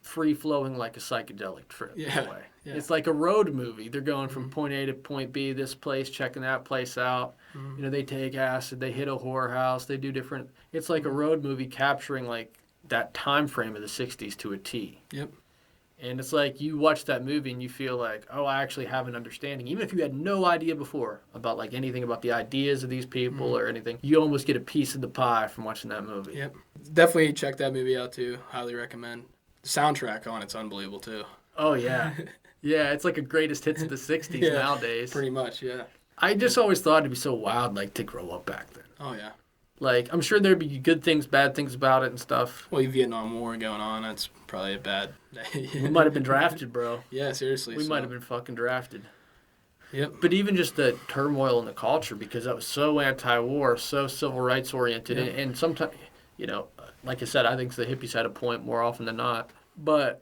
free-flowing like a psychedelic trip in a way. Yeah. It's like a road movie. They're going from point A to point B, this place, checking that place out. They take acid, they hit a whorehouse, they do different... It's like a road movie capturing like that time frame of the 60s to a T. Yep. And it's like you watch that movie and you feel like, oh, I actually have an understanding. Even if you had no idea before about like anything about the ideas of these people or anything, you almost get a piece of the pie from watching that movie. Yep. Definitely check that movie out too. Highly recommend. The soundtrack on it's unbelievable too. Oh, yeah. Yeah, it's like a greatest hits of the 60s nowadays. Pretty much, yeah. I just always thought it'd be so wild, like, to grow up back then. Oh, yeah. Like, I'm sure there'd be good things, bad things about it and stuff. Well, the Vietnam War going on, that's probably a bad... We might have been drafted, bro. Yeah, seriously. We might have been fucking drafted. Yep. But even just the turmoil in the culture, because that was so anti-war, so civil rights oriented, and sometimes, like I said, I think the hippies had a point more often than not. But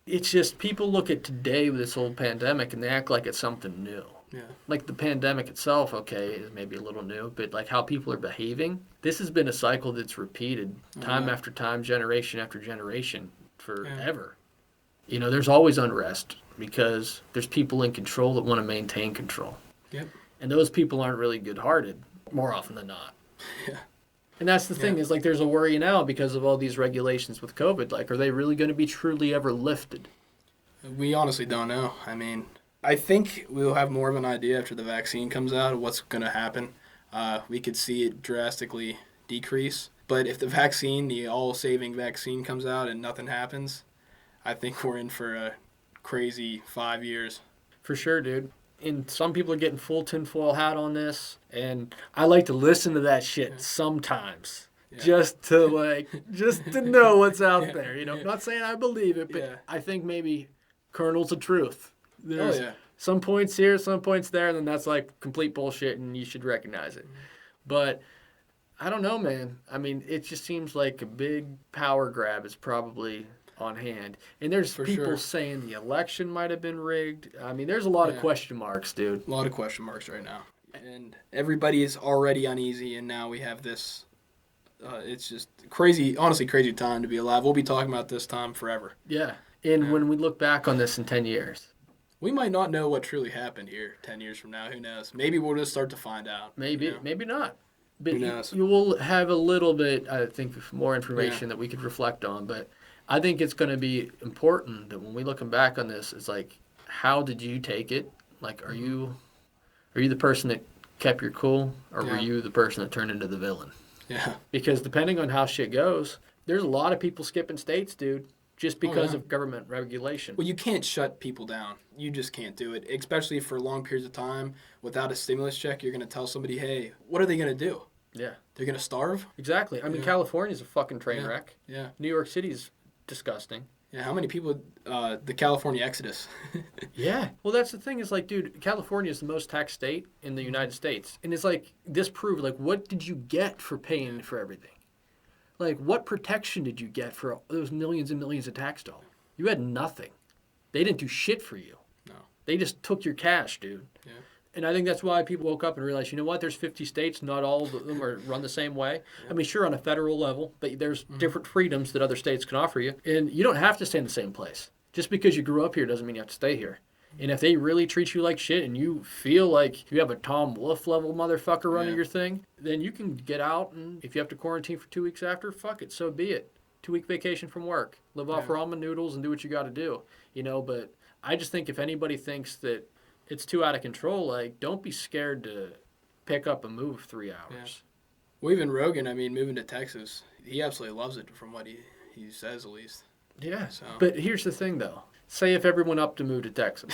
it's just people look at today with this whole pandemic and they act like it's something new. Yeah. Like the pandemic itself, okay, is maybe a little new, but like how people are behaving, this has been a cycle that's repeated time after time, generation after generation, forever. There's always unrest because there's people in control that want to maintain control. Yep. And those people aren't really good-hearted, more often than not. Yeah. And that's the thing is like there's a worry now because of all these regulations with COVID. Like, are they really going to be truly ever lifted? We honestly don't know. I mean, I think we'll have more of an idea after the vaccine comes out of what's going to happen. We could see it drastically decrease. But if the all-saving vaccine comes out and nothing happens, I think we're in for a crazy 5 years. For sure, dude. And some people are getting full tinfoil hat on this. And I like to listen to that shit sometimes. Yeah. Just to know what's out there. I'm not saying I believe it, but I think maybe kernels of truth. There's some points here, some points there, and then that's like complete bullshit and you should recognize it. But I don't know, man. I mean, it just seems like a big power grab is probably on hand. And there's people saying the election might have been rigged. I mean, there's a lot of question marks, dude. A lot of question marks right now. And everybody is already uneasy, and now we have this. It's just crazy, honestly crazy time to be alive. We'll be talking about this time forever. Yeah. And when we look back on this in 10 years. We might not know what truly happened here 10 years from now. Who knows? Maybe we'll just start to find out. Maybe, maybe not. But Who knows? You will have a little bit, I think, more information that we could reflect on. But I think it's going to be important that when we looking back on this, it's like, how did you take it? Like, are you the person that kept your cool, or were you the person that turned into the villain? Yeah. Because depending on how shit goes, there's a lot of people skipping states, dude, just because of government regulation. Well, you can't shut people down. You just can't do it, especially for long periods of time. Without a stimulus check, you're going to tell somebody, hey, what are they going to do? Yeah. They're going to starve? Exactly. I mean, California's a fucking train wreck. Yeah. New York City's disgusting. Yeah, how many people, the California Exodus. Yeah. Well, that's the thing is like, dude, California is the most taxed state in the United States. And it's like, this proved, like, what did you get for paying for everything? Like, what protection did you get for those millions and millions of tax dollars? You had nothing. They didn't do shit for you. No. They just took your cash, dude. Yeah. And I think that's why people woke up and realized, you know what, there's 50 states, not all of them are run the same way. Yeah. I mean, sure, on a federal level, but there's different freedoms that other states can offer you. And you don't have to stay in the same place. Just because you grew up here doesn't mean you have to stay here. And if they really treat you like shit and you feel like you have a Tom Wolfe level motherfucker running your thing, then you can get out, and if you have to quarantine for 2 weeks after, fuck it, so be it. 2-week vacation from work. Live off ramen noodles and do what you got to do. You know, but I just think if anybody thinks that it's too out of control, like, don't be scared to pick up and move 3 hours. Yeah. Well, even Rogan, I mean, moving to Texas, he absolutely loves it from what he says, at least. Yeah, so. But here's the thing, though. Say if everyone up to move to Texas.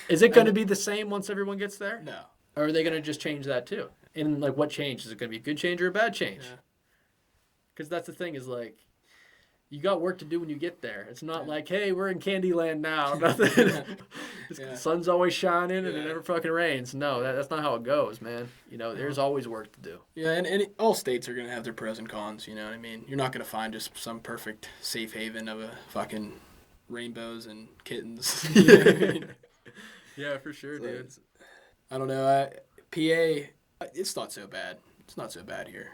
Is it going to be the same once everyone gets there? No. Or are they going to just change that, too? And, like, what change? Is it going to be a good change or a bad change? Because that's the thing is, like, you got work to do when you get there. It's not like, hey, we're in Candyland now. Nothing. The sun's always shining and it never fucking rains. No, that's not how it goes, man. You know, there's always work to do. Yeah, and all states are going to have their pros and cons, you know what I mean? You're not going to find just some perfect safe haven of a fucking rainbows and kittens. You know what I mean? Yeah, for sure, dude. I don't know. PA, it's not so bad. It's not so bad here.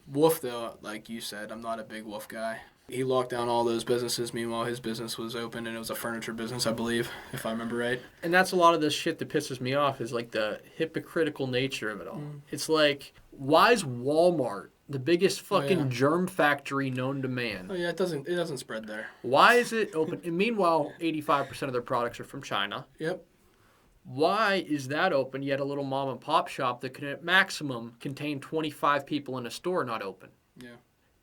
Wolf, though, like you said, I'm not a big Wolf guy. He locked down all those businesses. Meanwhile, his business was open, and it was a furniture business, I believe, if I remember right. And that's a lot of this shit that pisses me off is, like, the hypocritical nature of it all. It's like, why is Walmart the biggest fucking germ factory known to man? Oh, yeah, it doesn't spread there. Why is it open? And meanwhile, 85% of their products are from China. Yep. Why is that open, yet a little mom and pop shop that can at maximum contain 25 people in a store not open? Yeah.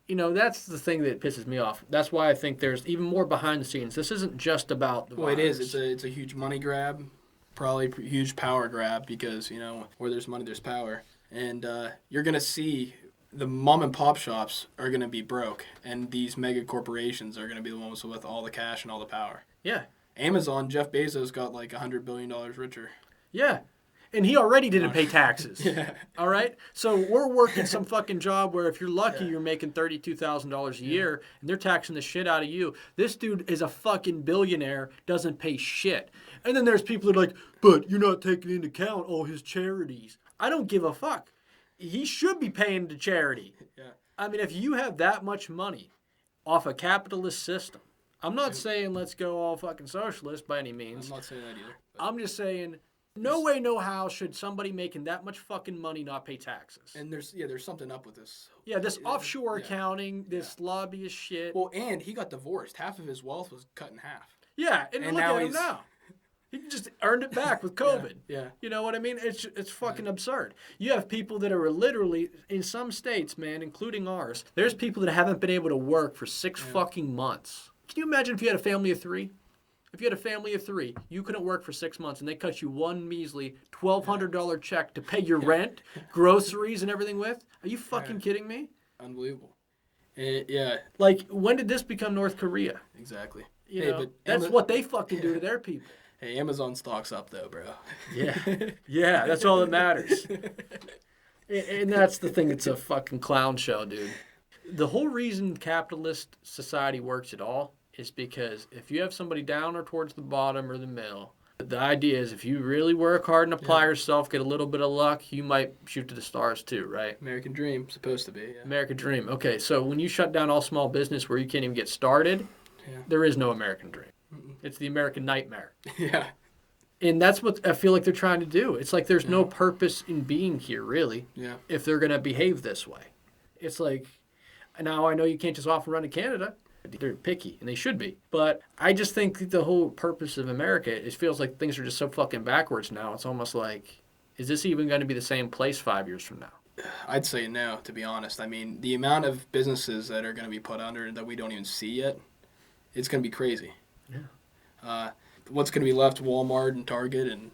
You know, that's the thing that pisses me off. That's why I think there's even more behind the scenes. This isn't just about the virus. Well, it is. It's a huge money grab, probably a huge power grab because, you know, where there's money, there's power. And you're going to see the mom and pop shops are going to be broke, and these mega corporations are going to be the ones with all the cash and all the power. Yeah. Amazon, Jeff Bezos got like $100 billion richer. Yeah. And he already didn't pay taxes. Yeah. All right? So we're working some fucking job where if you're lucky, you're making $32,000 a year, and they're taxing the shit out of you. This dude is a fucking billionaire, doesn't pay shit. And then there's people that are like, but you're not taking into account all his charities. I don't give a fuck. He should be paying to charity. Yeah. I mean, if you have that much money off a capitalist system, I'm not saying let's go all fucking socialist by any means. I'm not saying that either. I'm just saying, no way, no how should somebody making that much fucking money not pay taxes. And there's something up with this. Yeah, this offshore accounting, this lobbyist shit. Well, and he got divorced. Half of his wealth was cut in half. Yeah, and look now at him now. He just earned it back with COVID. Yeah. You know what I mean? It's fucking absurd. You have people that are literally, in some states, man, including ours, there's people that haven't been able to work for 6 fucking months. Can you imagine if you had a family of 3? If you had a family of 3, you couldn't work for 6 months, and they cut you one measly $1,200 check to pay your rent, groceries, and everything with? Are you fucking kidding me? Unbelievable. Yeah. Like, when did this become North Korea? Exactly. You know, that's what they fucking do to their people. Hey, Amazon stock's up, though, bro. Yeah. Yeah, that's all that matters. And that's the thing. It's a fucking clown show, dude. The whole reason capitalist society works at all is because if you have somebody down or towards the bottom or the middle, the idea is if you really work hard and apply yourself, get a little bit of luck, you might shoot to the stars too, right? American dream, supposed to be. Yeah. American dream. Okay, so when you shut down all small business where you can't even get started, there is no American dream. It's the American nightmare. Yeah. And that's what I feel like they're trying to do. It's like there's no purpose in being here, really, if they're going to behave this way. It's like, now I know you can't just off and run to Canada. They're picky, and they should be. But I just think the whole purpose of America, it feels like things are just so fucking backwards now. It's almost like, is this even going to be the same place 5 years from now? I'd say no, to be honest. I mean, the amount of businesses that are going to be put under that we don't even see yet, it's going to be crazy. Yeah. What's going to be left? Walmart and Target and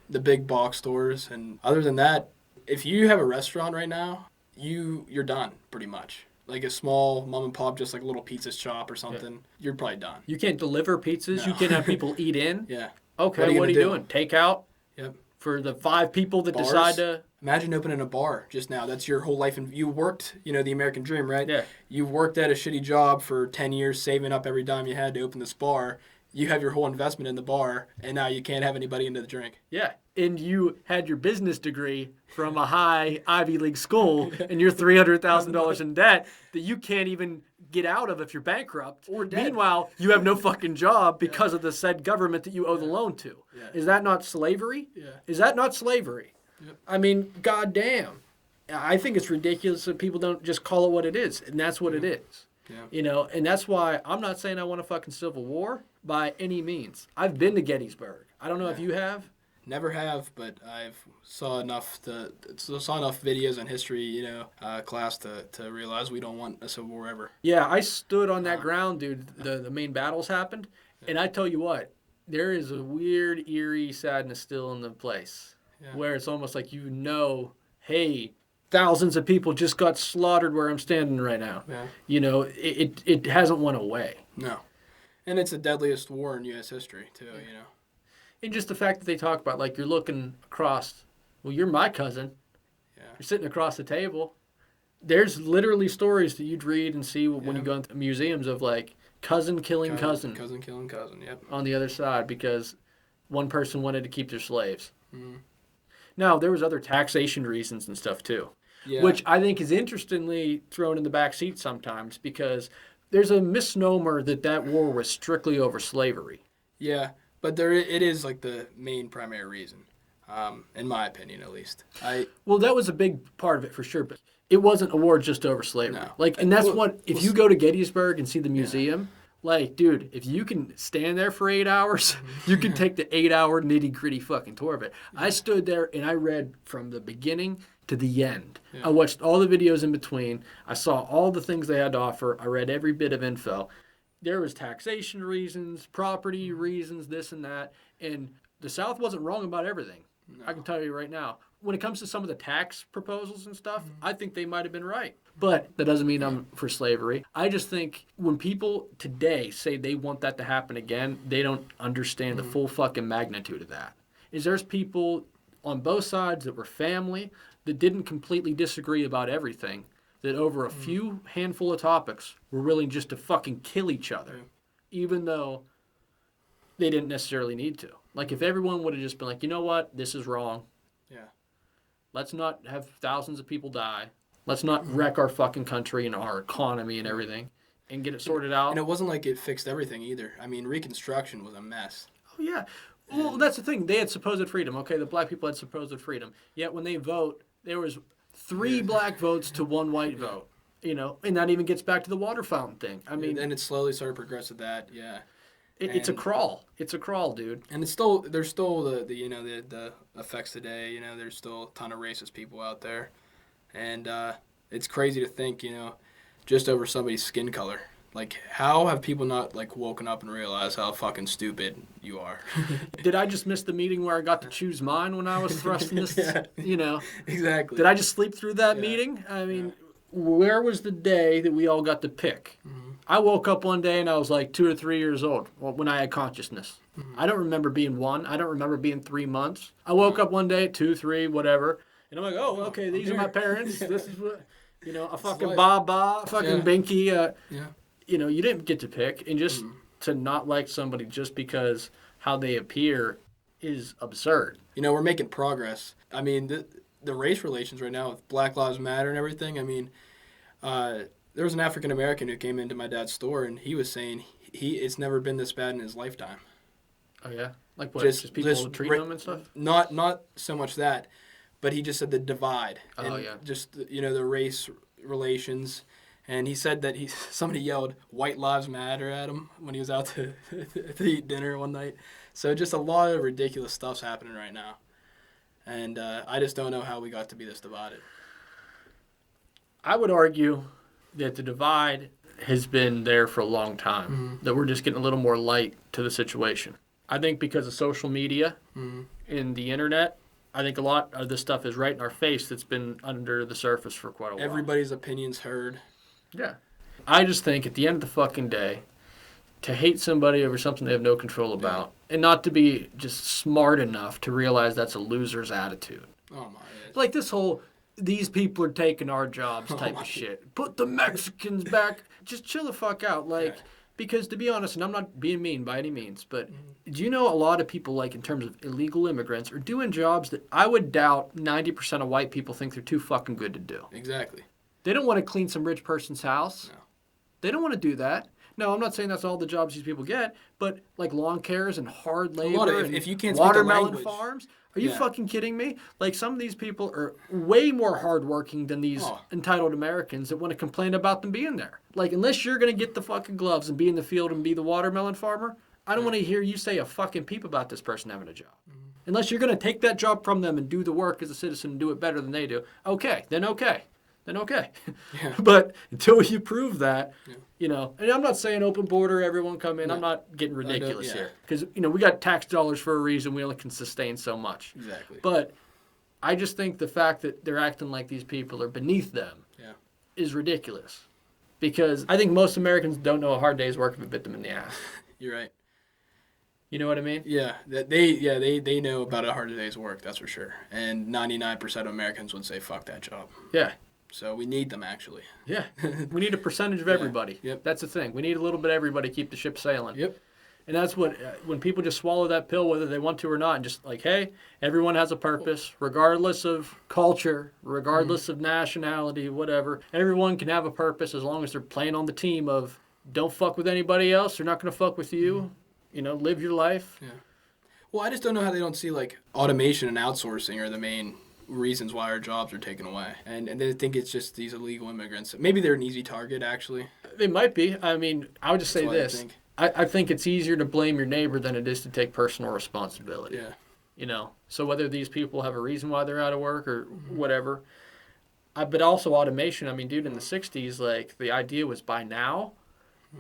the big box stores. And other than that, if you have a restaurant right now, you're done pretty much. Like a small mom and pop, just like a little pizza shop or something, you're probably done. You can't deliver pizzas. No. You can't have people eat in. Yeah. Okay, what are you doing? Take out? Yep. For the 5 people that Bars? decide to... Imagine opening a bar just now. That's your whole life. And you worked, the American dream, right? Yeah. You worked at a shitty job for 10 years, saving up every dime you had to open this bar. You have your whole investment in the bar, and now you can't have anybody into the drink. Yeah. And you had your business degree from a high Ivy League school, and you're $300,000 in debt that you can't even get out of if you're bankrupt. Or dead. Meanwhile, you have no fucking job because of the said government that you owe the loan to. Yeah. Is that not slavery? Yeah. Is that not slavery? Yep. I mean, goddamn. I think it's ridiculous that people don't just call it what it is, and that's what it is. Yeah. And that's why I'm not saying I want a fucking civil war by any means. I've been to Gettysburg. I don't know if you have. Never have, but I've saw enough videos on history, class to realize we don't want a civil war ever. Yeah, I stood on that ground, dude. The main battles happened, and I tell you what, there is a weird, eerie sadness still in the place, where it's almost like hey, thousands of people just got slaughtered where I'm standing right now. Yeah. It hasn't went away. No, and it's the deadliest war in U.S. history too. And just the fact that they talk about, like, you're looking across, well, you're my cousin. Yeah. You're sitting across the table. There's literally stories that you'd read and see when you go into museums of, like, cousin killing cousin. Cousin killing cousin, yep. On the other side because one person wanted to keep their slaves. Mm-hmm. Now, there was other taxation reasons and stuff, too. Yeah. Which I think is interestingly thrown in the back seat sometimes because there's a misnomer that war was strictly over slavery. Yeah. But it is like the main primary reason, in my opinion, at least. Well, that was a big part of it for sure, but it wasn't a war just over slavery. No. And that's if you go to Gettysburg and see the museum, like, dude, if you can stand there for 8 hours, you can take the 8-hour nitty gritty fucking tour of it. I stood there and I read from the beginning to the end. I watched all the videos in between. I saw all the things they had to offer. I read every bit of info. There was taxation reasons, property reasons, this and that. And the South wasn't wrong about everything. No. I can tell you right now. When it comes to some of the tax proposals and stuff, I think they might have been right. But that doesn't mean I'm for slavery. I just think when people today say they want that to happen again, they don't understand the full fucking magnitude of that. There's people on both sides that were family that didn't completely disagree about everything, that over a few handful of topics were willing just to fucking kill each other, even though they didn't necessarily need to. Like, if everyone would have just been like, you know what, this is wrong. Yeah. Let's not have thousands of people die. Let's not wreck our fucking country and our economy and everything and get it sorted out. And it wasn't like it fixed everything either. I mean, Reconstruction was a mess. Oh, yeah. Well, that's the thing. They had supposed freedom. Okay, the black people had supposed freedom. Yet when they vote, there was 3 black votes to 1 white vote, and that even gets back to the water fountain thing. I mean, and it slowly started to progress to that, yeah. It's a crawl. It's a crawl, dude. And there's still the effects today. There's still a ton of racist people out there, and it's crazy to think, just over somebody's skin color. Like, how have people not, woken up and realized how fucking stupid you are? Did I just miss the meeting where I got to choose mine when I was thrust in this, Exactly. Did I just sleep through that meeting? I mean, where was the day that we all got to pick? Mm-hmm. I woke up one day and I was like 2 or 3 years old when I had consciousness. Mm-hmm. I don't remember being 1. I don't remember being 3 months. I woke up one day at 2, 3, whatever, and I'm like, oh, okay, these are my parents. This is what, a fucking Baba, fucking Binky. You didn't get to pick, and just to not like somebody just because how they appear is absurd. We're making progress. I mean, the race relations right now with Black Lives Matter and everything, I mean, there was an African American who came into my dad's store, and he was saying it's never been this bad in his lifetime. Oh, yeah? Like what? Just people treating him and stuff? Not so much that, but he just said the divide. Oh, and yeah. Just, the race relations. And he said that somebody yelled "White Lives Matter" at him when he was out to eat dinner one night. So just a lot of ridiculous stuff's happening right now. And I just don't know how we got to be this divided. I would argue that the divide has been there for a long time, that we're just getting a little more light to the situation. I think because of social media and the internet, I think a lot of this stuff is right in our face that's been under the surface for quite a while. Everybody's opinion's heard. Yeah. I just think at the end of the fucking day, to hate somebody over something they have no control about, and not to be just smart enough to realize that's a loser's attitude. Oh my. Like this whole, these people are taking our jobs type of shit. Put the Mexicans back. Just chill the fuck out. Like, Yeah. because to be honest, and I'm not being mean by any means, but do you know a lot of people, like in terms of illegal immigrants, are doing jobs that I would doubt 90% of white people think they're too fucking good to do. Exactly. They don't want to clean some rich person's house. No. They don't want to do that. No, I'm not saying that's all the jobs these people get, but like lawn cares and hard labor lot of- and if you can't speak the watermelon language. farms. Are you Yeah. fucking kidding me? Like some of these people are way more hardworking than these Oh. entitled Americans that want to complain about them being there. Like unless you're gonna get the fucking gloves and be in the field and be the watermelon farmer, I don't want to hear you say a fucking peep about this person having a job. Unless you're gonna take that job from them and do the work as a citizen and do it better than they do. Okay. Then okay. Yeah. But until you prove that, Yeah. you know, and I'm not saying open border, everyone come in. No. I'm not getting ridiculous yeah. here because you know we got tax dollars for a reason. We only can sustain so much. Exactly. But I just think the fact that they're acting like these people are beneath them Yeah. is ridiculous. Because I think most Americans don't know a hard day's work if it bit them in the ass. You're right. You know what I mean? Yeah, they know about a hard day's work, that's for sure. And 99% of Americans would say fuck that job. Yeah. So we need them actually. Yeah. We need a percentage of everybody. Yep. That's the thing. We need a little bit of everybody to keep the ship sailing. Yep. And that's what, when people just swallow that pill, whether they want to or not, and just like, hey, everyone has a purpose, regardless of culture, regardless of nationality, whatever. Everyone can have a purpose as long as they're playing on the team of don't fuck with anybody else. They're not going to fuck with you. You know, live your life. Yeah. Well, I just don't know how they don't see like automation and outsourcing are the main reasons why our jobs are taken away. And they think it's just these illegal immigrants. Maybe they're an easy target actually. They might be. I mean, I would just say That's what I this. think. I think it's easier to blame your neighbor than it is to take personal responsibility. Yeah. You know, so whether these people have a reason why they're out of work or whatever. But also automation. I mean, dude, in the 60s, like, the idea was by now,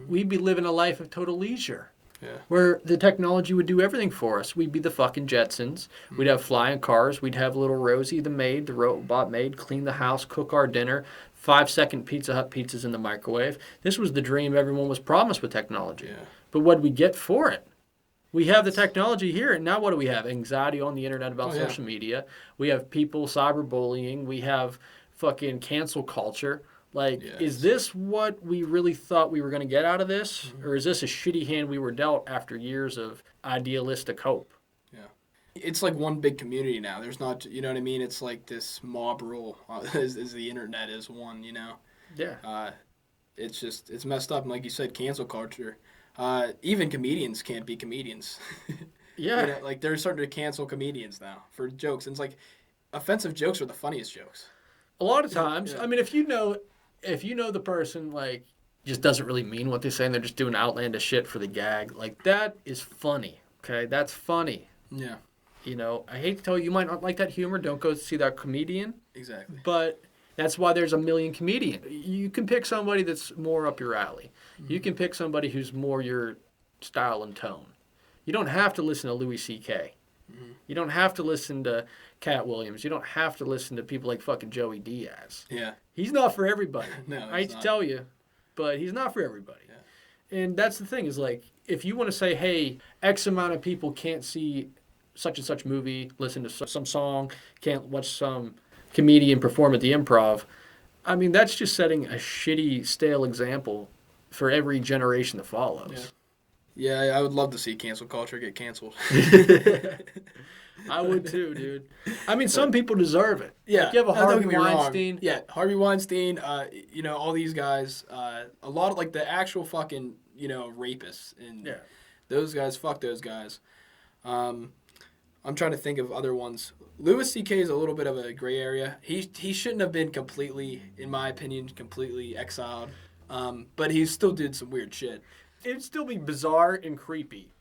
we'd be living a life of total leisure. Yeah. Where the technology would do everything for us. We'd be the fucking Jetsons. We'd have flying cars. We'd have little Rosie, the maid, the robot maid, clean the house, cook our dinner, 5-second Pizza Hut pizzas in the microwave. This was the dream everyone was promised with technology. Yeah. But what did we get for it? We have the technology here, and now what do we have? Anxiety on the internet about social media. We have people cyberbullying. We have fucking cancel culture. Like, Yes. is this what we really thought we were going to get out of this? Or is this a shitty hand we were dealt after years of idealistic hope? Yeah. It's like one big community now. There's not, you know what I mean? It's like this mob rule as the internet is one, you know? Yeah. It's just, it's messed up. And like you said, cancel culture. Even comedians can't be comedians. Yeah. You know, like they're starting to cancel comedians now for jokes. And it's like offensive jokes are the funniest jokes. A lot of times, Yeah. I mean, if you know the person, like, just doesn't really mean what they say and they're just doing outlandish shit for the gag, like, that is funny, okay? That's funny. Yeah, You know, I hate to tell you, you might not like that humor. Don't go see that comedian. exactly. But that's why there's a million comedians. You can pick somebody that's more up your alley. You can pick somebody who's more your style and tone. You don't have to listen to Louis C.K. You don't have to listen to Cat Williams. You don't have to listen to people like fucking Joey Diaz. Yeah, He's not for everybody. No, I hate he's to not. tell you, but he's not for everybody. Yeah. And that's the thing is like, if you want to say, hey, X amount of people can't see such and such movie, listen to some song, can't watch some comedian perform at the Improv, I mean, that's just setting a shitty, stale example for every generation that follows. yeah. I would love to see cancel culture get canceled. I would too, dude. I mean, some people deserve it. Yeah, Like you have a don't Harvey get me wrong. Weinstein. Yeah, Harvey Weinstein. You know, all these guys. A lot of like the actual fucking rapists and Yeah. those guys. Fuck those guys. I'm trying to think of other ones. Louis C.K. is a little bit of a gray area. He shouldn't have been completely, in my opinion, completely exiled. But he still did some weird shit. It'd still be bizarre and creepy.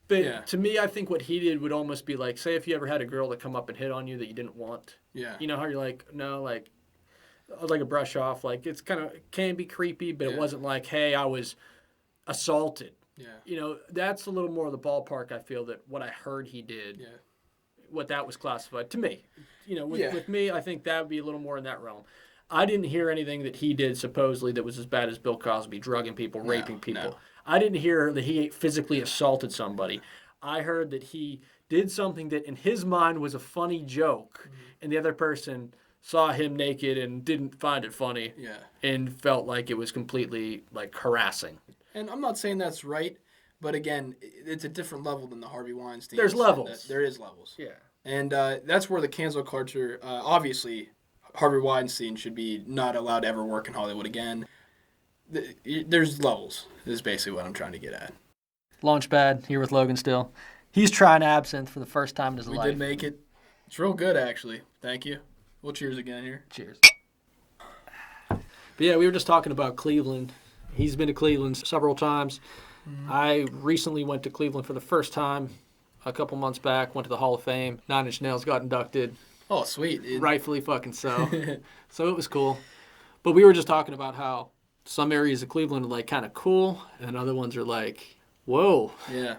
But Yeah. to me, I think what he did would almost be like, say if you ever had a girl that come up and hit on you that you didn't want. Yeah. You know how you're like, no, like a brush off. Like it's kind of, can be creepy, but it Yeah. wasn't like, hey, I was assaulted. Yeah. You know, that's a little more of the ballpark, I feel, that what I heard he did, Yeah. what that was classified to me. You know, with, Yeah. with me, I think that would be a little more in that realm. I didn't hear anything that he did supposedly that was as bad as Bill Cosby, drugging people, raping people. no. I didn't hear that he physically assaulted somebody. I heard that he did something that in his mind was a funny joke, and the other person saw him naked and didn't find it funny. Yeah. And felt like it was completely like harassing. And I'm not saying that's right, but again, it's a different level than the Harvey Weinstein. There's levels. There is levels. Yeah. And that's where the cancel culture, obviously, Harvey Weinstein should be not allowed to ever work in Hollywood again. There's levels, is basically what I'm trying to get at. Launchpad here with Logan still. He's trying absinthe for the first time in his We life. did make it. It's real good, actually. Thank you. We'll cheers again here. Cheers. But yeah, we were just talking about Cleveland. He's been to Cleveland several times. I recently went to Cleveland for the first time a couple months back. Went to the Hall of Fame. Nine Inch Nails got inducted. Oh, sweet. Rightfully fucking so. So it was cool. But we were just talking about how some areas of Cleveland are like kind of cool, and other ones are like, whoa. Yeah.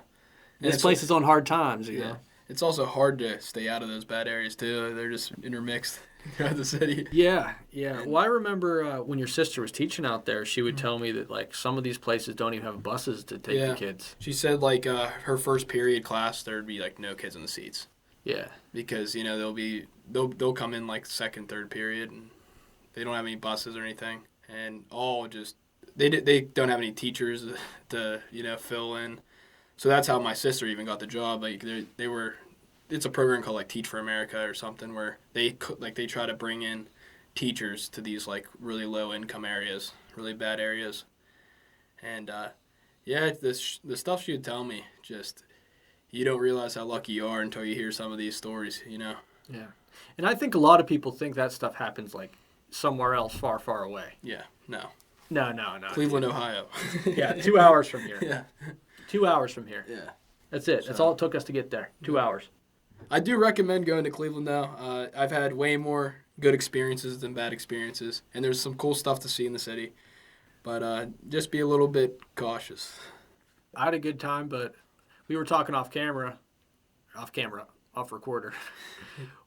This place is on hard times, you Yeah. know? It's also hard to stay out of those bad areas, too. They're just intermixed throughout the city. Yeah, yeah. Well, I remember when your sister was teaching out there, she would tell me that, like, some of these places don't even have buses to take the kids. She said, like, her first period class, there'd be, like, no kids in the seats. Yeah. Because, you know, they'll come in, like, second, third period, and they don't have any buses or anything. And all just, they don't have any teachers to, you know, fill in. So that's how my sister even got the job. Like, it's a program called, like, Teach for America or something, where they try to bring in teachers to these, like, really low-income areas, really bad areas. And, yeah, the stuff she would tell me, just, you don't realize how lucky you are until you hear some of these stories, you know? Yeah. And I think a lot of people think that stuff happens, like, somewhere else far, far away. Yeah, no. No. Cleveland, Ohio. Yeah, 2 hours from here. Yeah. 2 hours from here. Yeah. That's it. That's all it took us to get there. 2 hours. I do recommend going to Cleveland, though. I've had way more good experiences than bad experiences, and there's some cool stuff to see in the city. But just be a little bit cautious. I had a good time, but we were talking off recorder.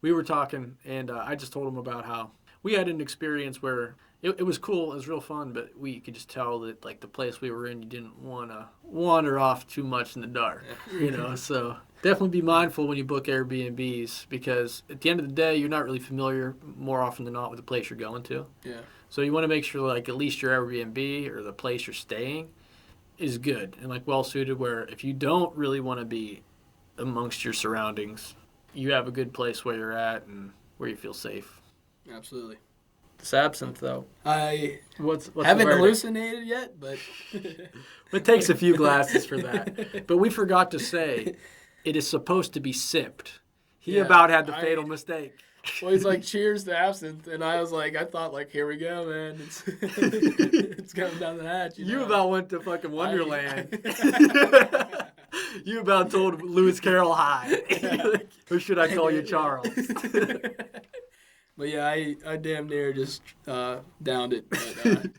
We were talking, and I just told him about how we had an experience where it was cool, it was real fun, but we could just tell that, like, the place we were in, you didn't want to wander off too much in the dark, you know, so definitely be mindful when you book Airbnbs, because at the end of the day, you're not really familiar more often than not with the place you're going to. Yeah. So you want to make sure, like, at least your Airbnb or the place you're staying is good and, like, well-suited, where if you don't really want to be amongst your surroundings, you have a good place where you're at and where you feel safe. Absolutely. This absinthe, though. What's Haven't the verdict? hallucinated yet, but It takes a few glasses for that. But we forgot to say, it is supposed to be sipped. He Yeah, about had the fatal mistake. well, he's like, cheers to absinthe, and I was like, I thought, like, here we go, man. It's coming down the hatch. You know? about went to fucking Wonderland. You about told Lewis Carroll hi. Or should I call you Charles? But yeah, I damn near just downed it. But,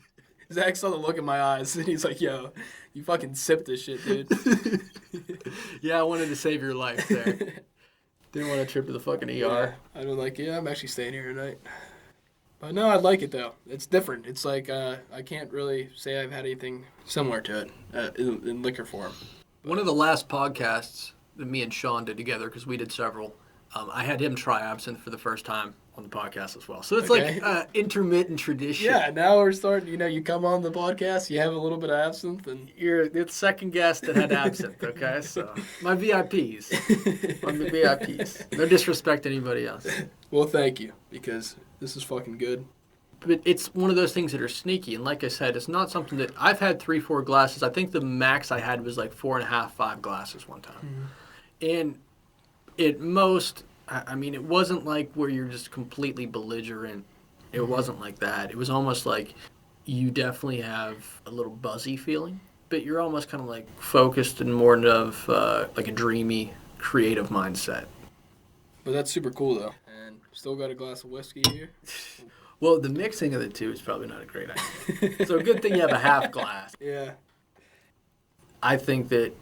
Zach saw the look in my eyes, and he's like, yo, you fucking sipped this shit, dude. Yeah, I wanted to save your life there. Didn't want to trip to the fucking ER. I was like, yeah, I'm actually staying here tonight. But no, I'd like it, though. It's different. It's like I can't really say I've had anything similar to it in liquor form. One of the last podcasts that me and Sean did together, because we did several, I had him try absinthe for the first time on the podcast as well. So it's Okay. like intermittent tradition. Yeah, now we're starting, you come on the podcast, you have a little bit of absinthe, and You're the second guest that had absinthe, okay? So my VIPs. I'm the VIPs. No disrespect to anybody else. well, thank you, because this is fucking good. But it's one of those things that are sneaky. And like I said, it's not something that I've had 3-4 glasses. I think the max I had was like 4.5, 5 glasses one time. And at most, I mean, it wasn't like where you're just completely belligerent. It wasn't like that. It was almost like you definitely have a little buzzy feeling, but you're almost kind of like focused and more of like a dreamy, creative mindset. But that's super cool, though. And still got a glass of whiskey here. Well, the mixing of the two is probably not a great idea. So good thing you have a half glass. Yeah. I think that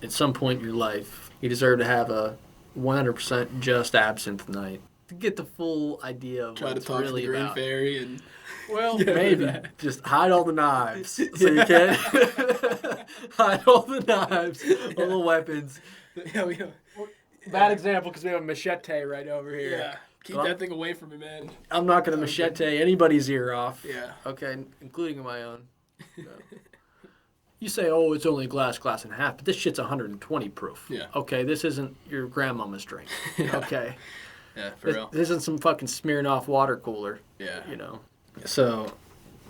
at some point in your life, you deserve to have a 100% just absinthe night to get the full idea of Try what to it's talk really to the Green about. Fairy and... Well, Yeah, maybe. that. Just hide all the knives so you can hide all the knives, all the weapons, Yeah, Bad example because we have a machete right over here. yeah. Keep Well, that thing away from me, man. I'm not going to machete anybody's ear off. Yeah. Okay, including my own. No. You say, oh, it's only a glass and a half, but this shit's 120 proof. Yeah. Okay, this isn't your grandmama's drink. Yeah. Okay. Yeah, for This, real. this isn't some fucking Smirnoff water cooler. Yeah. You know. So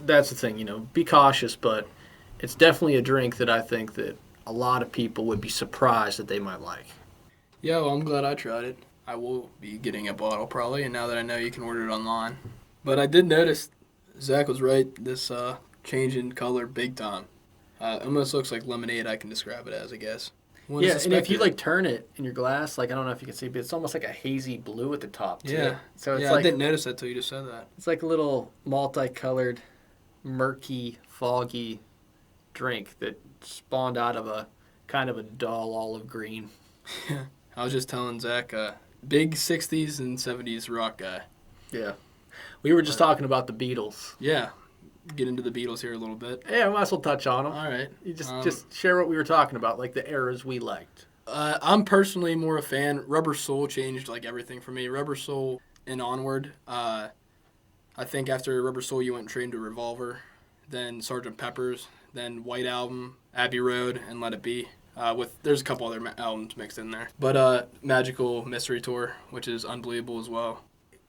that's the thing, you know, be cautious, but it's definitely a drink that I think that a lot of people would be surprised that they might like. Yeah, well, I'm glad I tried it. I will be getting a bottle probably, and now that I know you can order it online. But I did notice, Zach was right, this change in color big time. Almost looks like lemonade, I can describe it as, I guess. Wouldn't Yeah, and if suspect you it. like turn it in your glass, like I don't know if you can see, but it's almost like a hazy blue at the top too. Yeah. So it's yeah, I like didn't notice that till you just said that. it's like a little multicolored, murky, foggy drink that spawned out of a kind of a dull olive green. I was just telling Zach, big 60s and 70s rock guy. Yeah. We were just talking about the Beatles. Yeah. Get into the Beatles here a little bit. Yeah, we might as well touch on them. All right. You just share what we were talking about, like the eras we liked. I'm personally more a fan. Rubber Soul changed like everything for me. Rubber Soul and onward. I think after Rubber Soul, you went straight into Revolver, then Sgt. Pepper's, then White Album, Abbey Road, and Let It Be. There's a couple other albums mixed in there. But Magical Mystery Tour, which is unbelievable as well.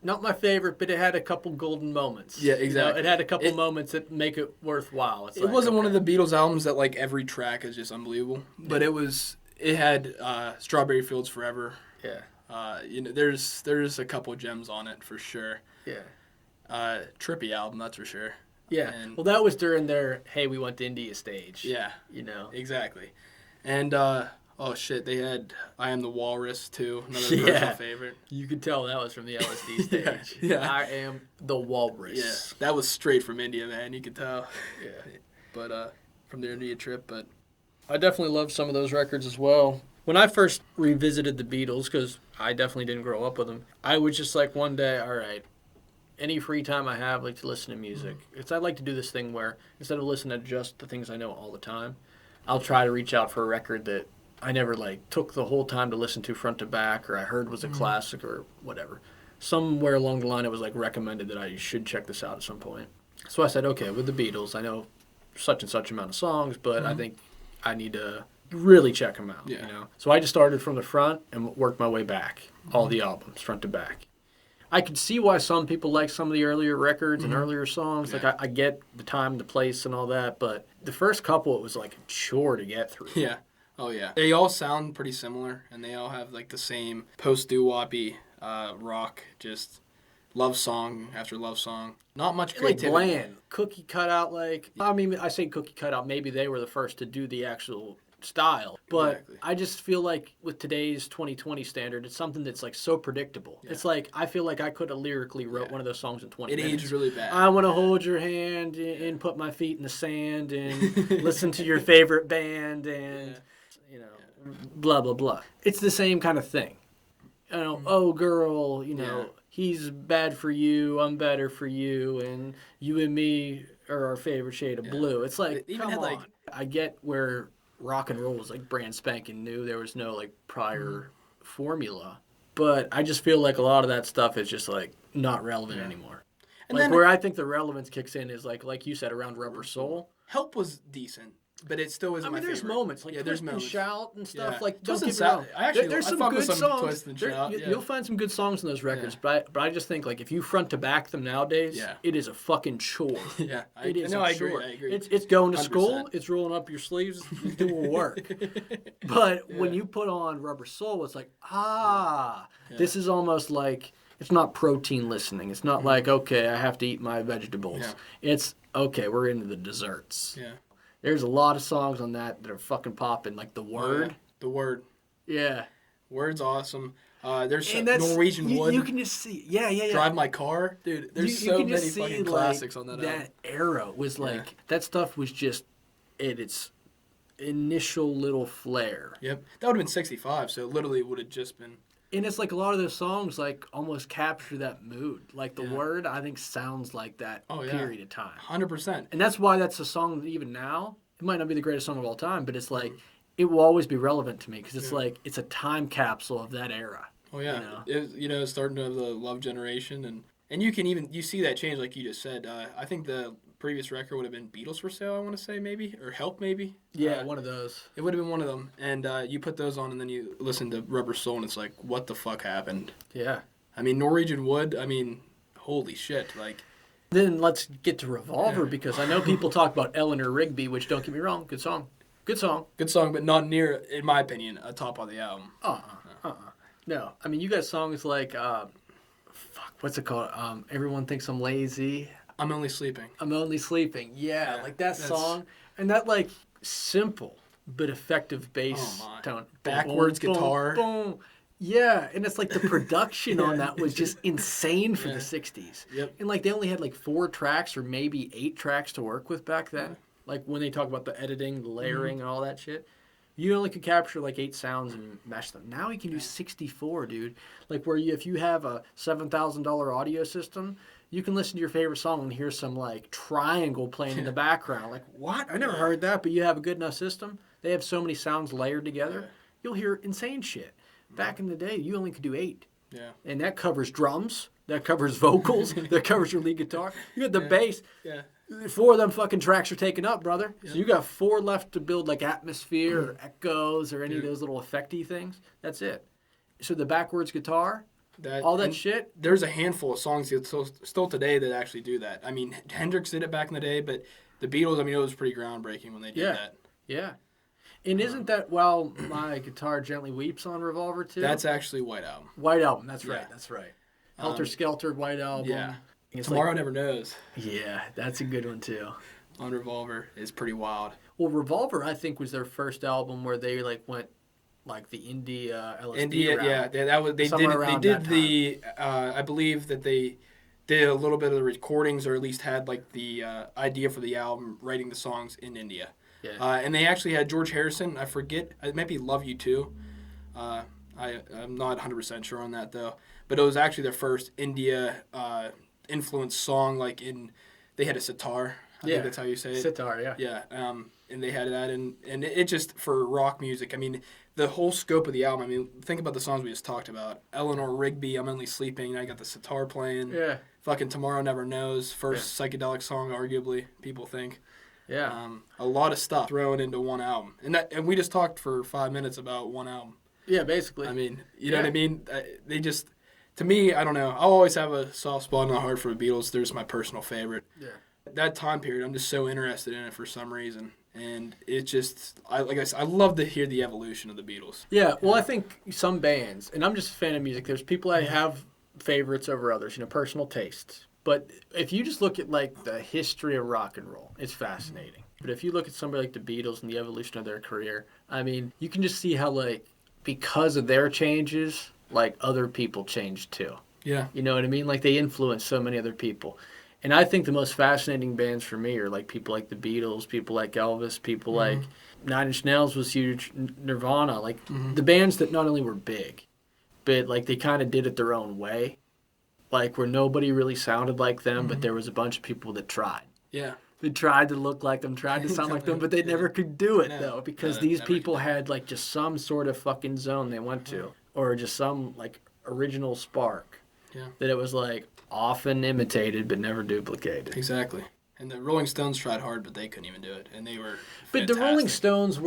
Not my favorite, but it had a couple golden moments. Yeah, You know, exactly. it had a couple It- moments that make it worthwhile. It's It like, wasn't one okay. of the Beatles albums that like every track is just unbelievable, but it had Strawberry Fields Forever. Yeah, There's a couple gems on it for sure. yeah. Trippy album, that's for sure. Yeah. And- Well, that was during their "Hey, we went to India" stage. Yeah, You know. exactly. And oh shit, they had I Am the Walrus too, another Yeah. personal favorite. You could tell that was from the LSD stage. Yeah. I am the walrus. Yeah, that was straight from India, man. You could tell. Yeah. But from their India trip, but I definitely love some of those records as well. When I first revisited the Beatles, because I definitely didn't grow up with them, I was just like one day, all right, any free time I have, like to listen to music. I'd like to do this thing where instead of listening to just the things I know all the time, I'll try to reach out for a record that I never like took the whole time to listen to front to back, or I heard was a classic or whatever. Somewhere along the line, it was like recommended that I should check this out at some point. So I said, okay, with the Beatles, I know such and such amount of songs, but I think I need to really check them out. Yeah. You know, so I just started from the front and worked my way back, all the albums, front to back. I could see why some people like some of the earlier records and earlier songs. Yeah. Like I get the time, the place, and all that, but the first couple, it was like a chore to get through. yeah. Oh yeah. They all sound pretty similar, and they all have like the same post doo woppy rock, just love song after love song. Not much Like creativity. bland, cookie cutout. Like I mean, I say cookie cutout. Maybe they were the first to do the actual style, but Exactly. I just feel like with today's 2020 standard, it's something that's like so predictable. Yeah. It's like I feel like I could have lyrically wrote Yeah. one of those songs in 20 It minutes. aged really bad. I want to hold your hand and put my feet in the sand and listen to your favorite band and you know, blah blah blah. It's the same kind of thing. You know, oh girl, you know, Yeah. he's bad for you, I'm better for you, and you and me are our favorite shade of blue. It's like, They even come had, on. like- I get where rock and roll was like brand spanking new. There was no like prior formula, but I just feel like a lot of that stuff is just like not relevant anymore. And Like then where I think the relevance kicks in is like you said, around Rubber Soul. Help was decent, but it still isn't I mean, my there's favorite. moments like yeah, Twist there's and moments. Shout and stuff. Yeah. Like Twist don't and get me Shout- wrong. I actually- There's I some fuck with good some songs. Twist and Shout, yeah. You'll find some good songs in those records, but I just think like if you front to back them nowadays, Yeah. it is a fucking chore. Yeah, It is no, a I chore. agree. I agree. It's going to school. 100%. It's rolling up your sleeves. It's doing work. But when Yeah. you put on Rubber Soul, it's like this is almost like it's not protein listening. It's not like okay, I have to eat my vegetables. Yeah. It's okay. We're into the desserts. Yeah. There's a lot of songs on that are fucking popping, like The Word. The word. Yeah. Word's awesome. There's some And that's Norwegian you, Wood. you can just see, yeah. Drive My Car, dude. There's you so can many just see, fucking like, classics on that album. That era was like that stuff was just at its initial little flair, Yep, that would have been 65. So it literally would have just been. and it's like a lot of those songs like almost capture that mood. Like The Yeah. Word, I think sounds like that Oh, yeah. period of time, 100%. and that's why that's a song that even now it might not be the greatest song of all time, but it's like it will always be relevant to me because it's Yeah. like it's a time capsule of that era. Oh yeah, starting of the Love generation, and you see that change like you just said. I think the previous record would have been Beatles for Sale. I want to say maybe or Help maybe. Yeah, one of those. It would have been one of them, and you put those on, and then you listen to Rubber Soul, and it's like, what the fuck happened? Yeah. I mean, Norwegian Wood. I mean, holy shit! Like, Then let's get to Revolver because I know people talk about Eleanor Rigby, which don't get me wrong, good song. Good song. good song, but not near, in my opinion, a top on the album. No, I mean you got songs like what's it called? Everyone Thinks I'm Lazy. I'm Only Sleeping. I'm Only Sleeping. Yeah, Yeah, like that that's- song and that like simple but effective bass Oh, my. tone. Backwards guitar. boom. Yeah, and it's like the production on that was just insane for the 60s. Yep. And like they only had like 4 tracks or maybe 8 tracks to work with back then. Like when they talk about the editing, the layering, and all that shit. You only could capture like 8 sounds and mesh them. Now you can do 64, dude. Like where if you have a $7,000 audio system, you can listen to your favorite song and hear some like triangle playing in the background. Like what? I never heard that. But you have a good enough system. They have so many sounds layered together. You'll hear insane shit. Back in the day, you only could do 8. Yeah. And that covers drums. That covers vocals. That covers your lead guitar. You got the bass. Yeah. 4 of them fucking tracks are taken up, brother. So you got 4 left to build like atmosphere or echoes or any of those little effecty things. That's it. So the backwards guitar, all that and shit. There's a handful of songs that still today that actually do that. I mean, Hendrix did it back in the day, but the Beatles, I mean, it was pretty groundbreaking when they did that. Yeah. And isn't that While My Guitar Gently Weeps on Revolver too? That's actually White Album. White Album. That's right. Yeah. That's right. Helter Skelter, White Album. Yeah. It's Tomorrow like, Never Knows yeah, that's a good one too. on Revolver is pretty wild. Well, Revolver, I think, was their first album where they like went like the indie LSD India, route. yeah, that was they Somewhere did. They around did that the. I believe that they did a little bit of the recordings, or at least had like the idea for the album, writing the songs in India. Yeah. And they actually had George Harrison. I forget. It might be Love You Too. I'm not 100% sure on that though. But it was actually their first India influenced song. Like they had a sitar. I think that's how you say it. Sitar, yeah. Yeah, and they had that, and it just, for rock music, I mean, the whole scope of the album, I mean, think about the songs we just talked about. Eleanor Rigby, I'm Only Sleeping, I got the sitar playing. Yeah. Fucking Tomorrow Never Knows, first psychedelic song, arguably, people think. Yeah. A lot of stuff thrown into one album. And we just talked for 5 minutes about one album. Yeah, basically. I mean, you know what I mean? They just, to me, I don't know, I'll always have a soft spot in the heart for the Beatles. They're just my personal favorite. Yeah. That time period, I'm just so interested in it for some reason, and it just, like I said, I love to hear the evolution of the Beatles. Yeah, well, I think some bands, and I'm just a fan of music, there's people that have favorites over others, personal tastes. But if you just look at, like, the history of rock and roll, it's fascinating. But if you look at somebody like the Beatles and the evolution of their career, I mean, you can just see how, like, because of their changes, like, other people changed too. Yeah. You know what I mean? Like, they influenced so many other people. And I think the most fascinating bands for me are like people like the Beatles, people like Elvis, people like Nine Inch Nails was huge, Nirvana, like the bands that not only were big, but like they kind of did it their own way, like where nobody really sounded like them, but there was a bunch of people that tried. Yeah. They tried to look like them, tried to sound like them, but they never could do it No. though, because No, these never people could. had like just some sort of fucking zone they went to, or just some like original spark. Yeah. That it was like often imitated but never duplicated. Exactly. And the Rolling Stones tried hard, but they couldn't even do it, and they were But the Rolling fantastic. Stones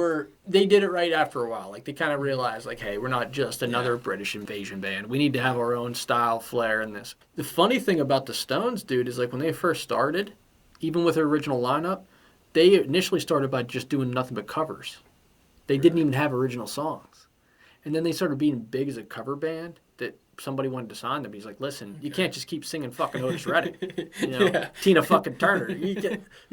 they did it right after a while. Like they kind of realized like, hey, we're not just another British invasion band. We need to have our own style, flair in this. The funny thing about the Stones, dude, is like when they first started, even with their original lineup, they initially started by just doing nothing but covers. They didn't even have original songs. And then they started being big as a cover band that somebody wanted to sign them. He's like, listen, you can't just keep singing fucking Otis Redding. Tina fucking Turner. You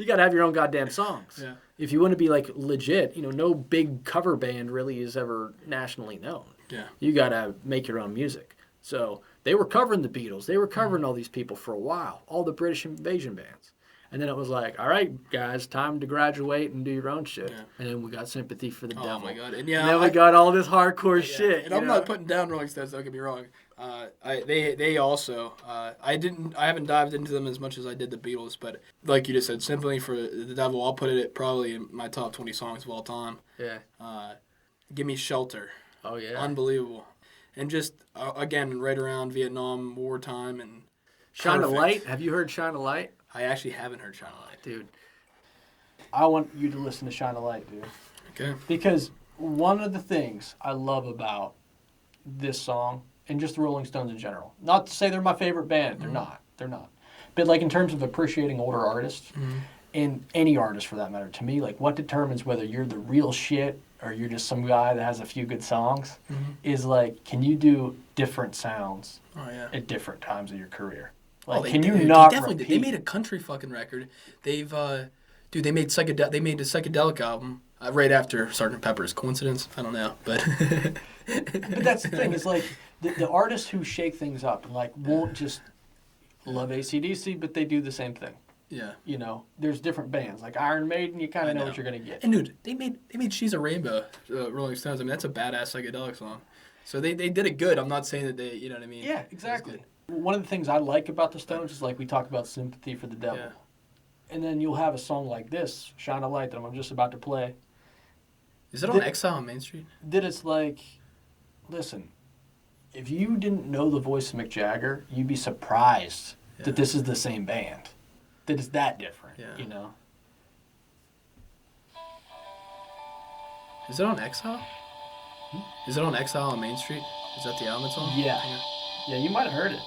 got to have your own goddamn songs. Yeah. If you want to be like legit, no big cover band really is ever nationally known. Yeah. You got to make your own music. So they were covering the Beatles. They were covering all these people for a while, all the British invasion bands. And then it was like, all right, guys, time to graduate and do your own shit. Yeah. And then we got Sympathy for the Devil. Oh my God. And And then we got all this hardcore shit. And I'm not putting down Rolling Stones, don't get me wrong. They also I haven't dived into them as much as I did the Beatles, but like you just said, Sympathy for the Devil, I'll put it probably in my top 20 songs of all time. Yeah. Give Me Shelter, Oh yeah. unbelievable, and just again right around Vietnam wartime and Shine a perfect. Light. Have you heard Shine a Light? I actually haven't heard Shine a Light. Dude. I want you to listen to Shine a Light, dude. Okay. Because one of the things I love about this song, and just the Rolling Stones in general, not to say they're my favorite band, they're not. But like in terms of appreciating older artists, and any artist for that matter, to me, like what determines whether you're the real shit or you're just some guy that has a few good songs is like, can you do different sounds Oh yeah. at different times of your career? Oh, Like, they can you did. not They definitely repeat? did. They made a country fucking record. They made they made a psychedelic album right after Sgt. Pepper's. Coincidence? I don't know, but But that's the thing, is like the artists who shake things up and like won't just love AC/DC, but they do the same thing. yeah. You know, there's different bands like Iron Maiden. You kind I of know know. what you're gonna get. And dude, they made "She's a Rainbow," Rolling Stones. I mean, that's a badass psychedelic song. So they did it good. I'm not saying that they, you know what I mean? Yeah, It was exactly. good. One of the things I like about the Stones is like we talk about Sympathy for the Devil, Yeah. and then you'll have a song like this, Shine a Light, that I'm just about to play. Is it on Exile on Main Street? That it's like, listen, if you didn't know the voice of Mick Jagger, you'd be surprised Yeah. that this is the same band. That it's that different, Yeah. you know? Is it on Exile? Is it on Exile on Main Street? Is that the album it's on? Yeah. Yeah, you might have heard it.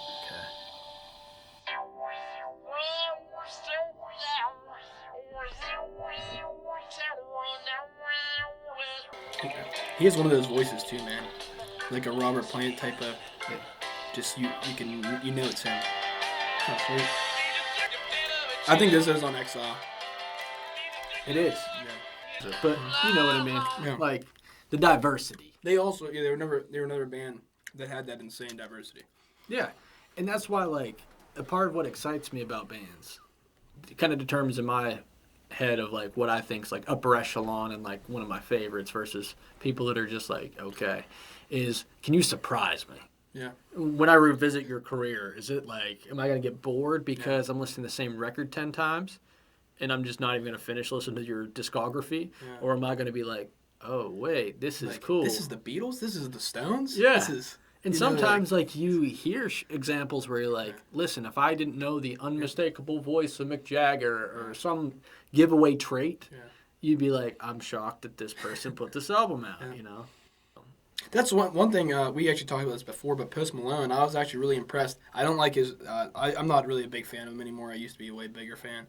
Okay. He has one of those voices too, man. Like a Robert Plant type of. Just you know it's him. Oh, sweet. I think this is on Exile. It is. Yeah. But you know what I mean. Yeah. Like the diversity. They also they were another band that had that insane diversity. Yeah. And that's why like a part of what excites me about bands, it kind of determines in my head of like what I think's like upper echelon and like one of my favorites versus people that are just like okay, is can you surprise me? Yeah. When I revisit your career, is it like, am I going to get bored because I'm listening to the same record 10 times and I'm just not even going to finish listening to your discography? Yeah. Or am I going to be like, oh, wait, this is Like, cool. This is the Beatles. This is the Stones. Yeah. This is. And you know, sometimes, like, you hear examples where you're like, listen, if I didn't know the unmistakable voice of Mick Jagger or some giveaway trait, Yeah. you'd be like, I'm shocked that this person put this album out, Yeah. you know? That's one thing we actually talked about this before, but Post Malone, I was actually really impressed. I don't like his. I'm not really a big fan of him anymore. I used to be a way bigger fan,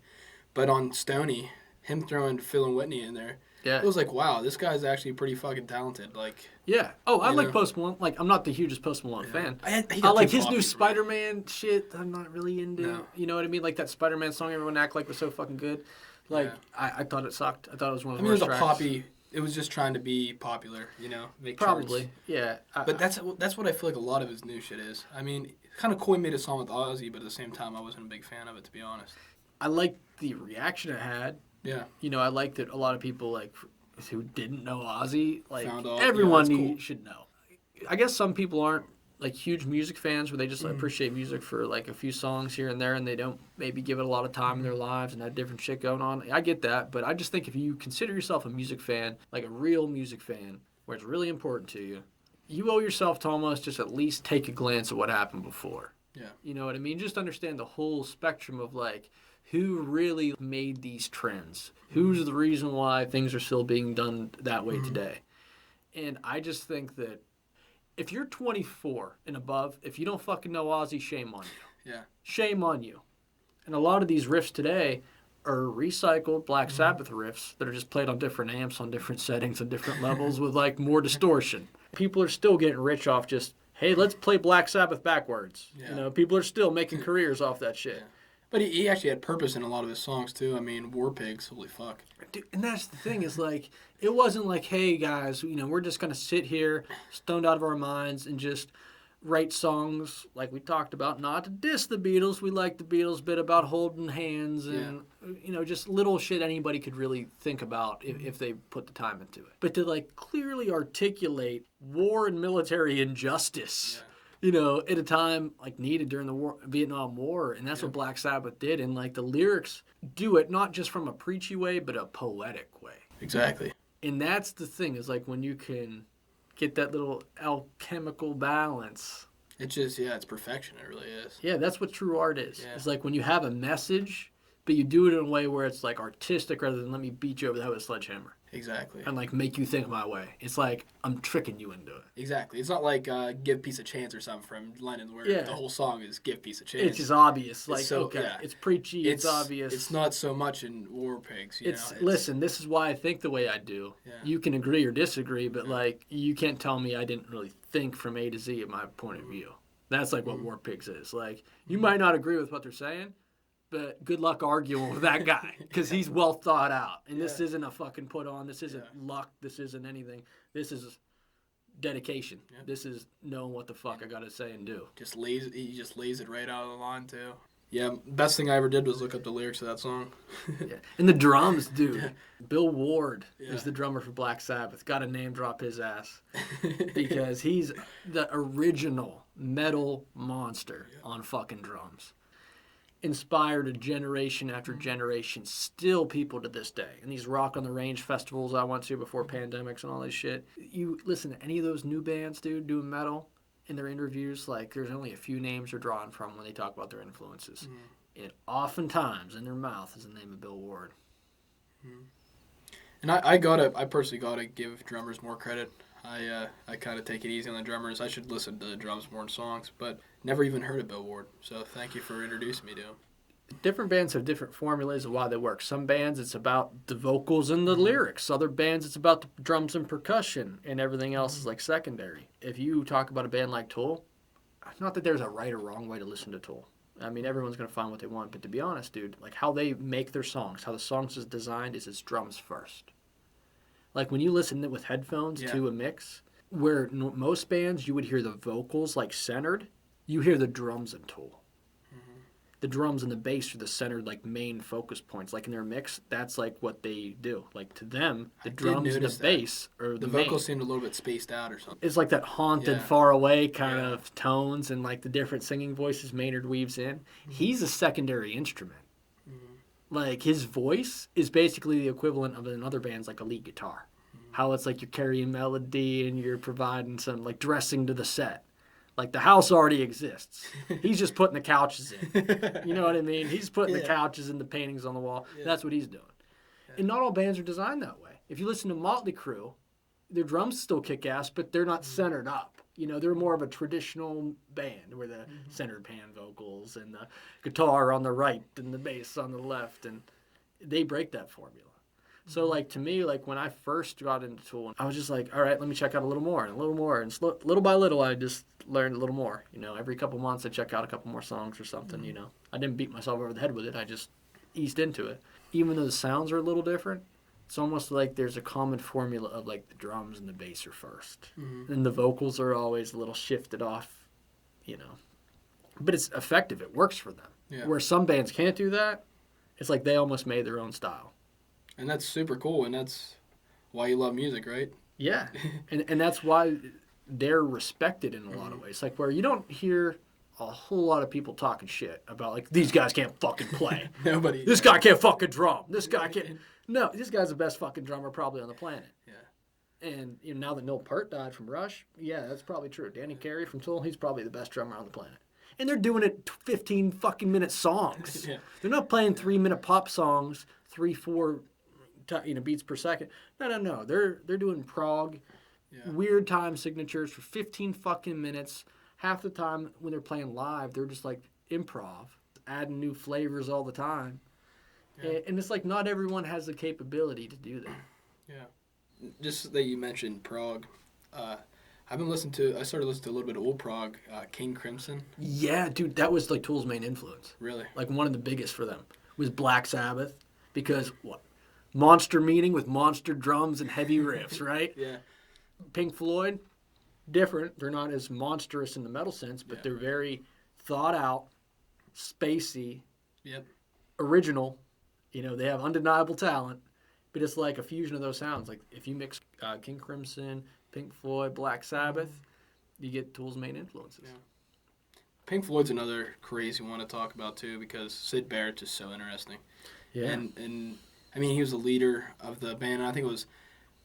but on Stoney, him throwing Phil and Whitney in there, Yeah. it was like, wow, this guy's actually pretty fucking talented. Like, Yeah. Oh, I You like know? Post Malone. Like, I'm not the hugest Post Malone fan. he I got like too his new popular. Spider-Man shit. I'm not really into. No. You know what I mean? Like that Spider-Man song everyone act like was so fucking good. Like Yeah. I thought it sucked. I thought it was one of I the mean, it was worst a tracks. poppy. It was just trying to be popular, you know, make Probably. charts. Yeah. But that's what I feel like a lot of his new shit is. I mean, kind of Coy made a song with Ozzy, but at the same time, I wasn't a big fan of it, to be honest. I like the reaction it had. Yeah. You know, I like that a lot of people like who didn't know Ozzy, like Found out, everyone yeah, that's cool. should know. I guess some people aren't like huge music fans where they just appreciate music for like a few songs here and there and they don't maybe give it a lot of time in their lives and have different shit going on. I get that, but I just think if you consider yourself a music fan, like a real music fan, where it's really important to you, you owe yourself to almost just at least take a glance at what happened before. Yeah. You know what I mean? Just understand the whole spectrum of like who really made these trends. Who's the reason why things are still being done that way today? And I just think that if you're 24 and above, if you don't fucking know Ozzy, shame on you. Yeah. Shame on you. And a lot of these riffs today are recycled Black Sabbath riffs that are just played on different amps, on different settings, on different levels with like more distortion. People are still getting rich off just, hey, let's play Black Sabbath backwards. Yeah. You know, people are still making careers off that shit. Yeah. But he actually had purpose in a lot of his songs, too. I mean, War Pigs, holy fuck. Dude, and that's the thing is like, it wasn't like, hey guys, you know, we're just going to sit here stoned out of our minds and just write songs like we talked about, not to diss the Beatles. We like the Beatles bit about holding hands and, you know, just little shit anybody could really think about if they put the time into it. But to like clearly articulate war and military injustice you know, at a time like needed during the Vietnam War, and that's what Black Sabbath did. And like the lyrics do it not just from a preachy way, but a poetic way. Exactly. And that's the thing, is like when you can get that little alchemical balance. It's just, it's perfection. It really is. Yeah, that's what true art is. Yeah. It's like when you have a message, but you do it in a way where it's like artistic rather than let me beat you over the head with a sledgehammer Exactly. and like make you think my way. It's like I'm tricking you into it. Exactly. It's not like Give Peace a Chance or something from Lennon where Yeah. the whole song is Give Peace a Chance. It's just obvious. Like, so- okay, yeah. it's preachy, it's obvious. It's not so much in War Pigs. Listen, this is why I think the way I do. Yeah. You can agree or disagree, but like you can't tell me I didn't really think from A to Z of my point of view. That's like what War Pigs is. Like you might not agree with what they're saying, but good luck arguing with that guy because he's well thought out. And this isn't a fucking put on. This isn't luck. This isn't anything. This is dedication. Yeah. This is knowing what the fuck I gotta say and do. He just lays it right out of the line too. Yeah, best thing I ever did was look up the lyrics of that song. Yeah. And the drums, dude. Bill Ward Yeah. is the drummer for Black Sabbath. Got to name drop his ass because he's the original metal monster on fucking drums. Inspired a generation after generation, still people to this day. And these Rock on the Range festivals I went to before pandemics and all this shit. You listen to any of those new bands, dude, doing metal in their interviews, like there's only a few names they're drawing from when they talk about their influences. And oftentimes in their mouth is the name of Bill Ward. And I personally gotta give drummers more credit. I kind of take it easy on the drummers. I should listen to the drums more in songs, but never even heard of Bill Ward. So thank you for introducing me to him. Different bands have different formulas of why they work. Some bands, it's about the vocals and the lyrics. Other bands, it's about the drums and percussion, and everything else is like secondary. If you talk about a band like Tool, not that there's a right or wrong way to listen to Tool. I mean, everyone's going to find what they want, but to be honest, dude, like how they make their songs, how the songs is designed is it's drums first. Like when you listen with headphones to a mix, where most bands you would hear the vocals like centered, you hear the drums in Tool. The drums and the bass are the centered like main focus points. Like in their mix, that's like what they do. Like to them, the drums and the bass are the main. vocals seemed a little bit spaced out or something. It's like that haunted, Yeah. far away kind of tones and like the different singing voices Maynard weaves in. He's a secondary instrument. Like his voice is basically the equivalent of another band's like a lead guitar. How it's like you're carrying melody and you're providing some like dressing to the set. Like the house already exists. He's just putting the couches in. You know what I mean? He's putting the couches and the paintings on the wall. That's what he's doing. And not all bands are designed that way. If you listen to Motley Crue, their drums still kick ass, but they're not centered up. You know, they're more of a traditional band where the centered pan vocals and the guitar on the right and the bass on the left, and they break that formula. So, like, to me, like, when I first got into Tool, I was just like, all right, let me check out a little more and a little more. And little by little, I just learned a little more. You know, every couple months, I check out a couple more songs or something, you know. I didn't beat myself over the head with it. I just eased into it. Even though the sounds are a little different, it's almost like there's a common formula of, like, the drums and the bass are first. And the vocals are always a little shifted off, you know. But it's effective. It works for them. Yeah. Where some bands can't do that, it's like they almost made their own style. And that's super cool, and that's why you love music, right? Yeah, and that's why they're respected in a lot of ways. Like where you don't hear a whole lot of people talking shit about like these guys can't fucking play. Nobody. This guy can't fucking drum. This guy can't. No, this guy's the best fucking drummer probably on the planet. Yeah. And you know, now that Neil Peart died from Rush, yeah, that's probably true. Danny Carey from Tool, he's probably the best drummer on the planet. And they're doing it 15 fucking minute songs. Yeah. They're not playing 3-minute pop songs, 3-4 beats per second. No. They're doing prog, weird time signatures for 15 fucking minutes. Half the time when they're playing live, they're just like improv, adding new flavors all the time. Yeah. And it's like not everyone has the capability to do that. Yeah. Just that you mentioned prog. I started listening to a little bit of old prog, King Crimson. Yeah, dude, that was like Tool's main influence. Really? Like one of the biggest for them was Black Sabbath because what? Monster meeting with monster drums and heavy riffs, right? Yeah. Pink Floyd, different. They're not as monstrous in the metal sense, but they're very thought out, spacey, original. You know, they have undeniable talent, but it's like a fusion of those sounds. Like if you mix King Crimson, Pink Floyd, Black Sabbath, you get Tool's main influences. Yeah. Pink Floyd's another crazy one to talk about too, because Syd Barrett's just so interesting. Yeah. And I mean, he was the leader of the band. I think it was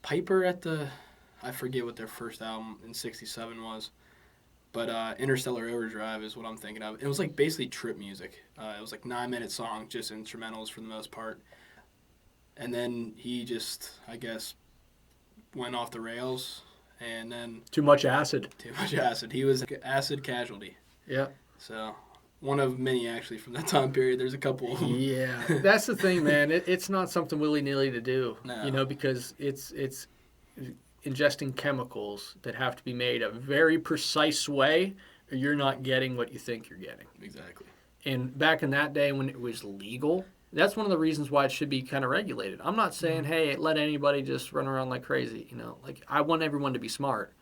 Piper I forget what their first album in '67 was, but Interstellar Overdrive is what I'm thinking of. It was like basically trip music. It was like 9-minute songs, just instrumentals for the most part. And then he just, I guess, went off the rails, and then Too much acid. too much acid. He was an acid casualty. Yeah. So, one of many actually from that time period. There's a couple of them. Yeah, that's the thing, man. It's not something willy-nilly to do, No. because it's ingesting chemicals that have to be made a very precise way, or you're not getting what you think you're getting. Exactly. And back in that day when it was legal, that's one of the reasons why it should be kind of regulated. I'm not saying, hey, let anybody just run around like crazy. Like I want everyone to be smart.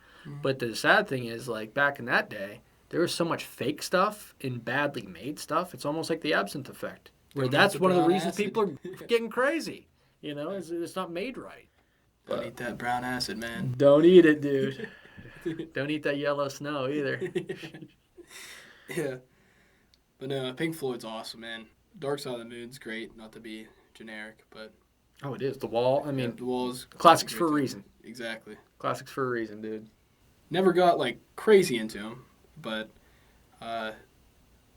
But the sad thing is, like back in that day, there was so much fake stuff and badly made stuff. It's almost like the absinthe effect, where Don't that's eat the one of the brown reasons acid. people are getting crazy. It's not made right. Don't eat that brown acid, man. Don't eat it, dude. Don't eat that yellow snow either. Yeah. But no, Pink Floyd's awesome, man. Dark Side of the Moon's great, not to be generic, but Oh, it is. The Wall. I mean, The Wall's classics for a reason. Exactly. Classics for a reason, dude. Never got like crazy into him, but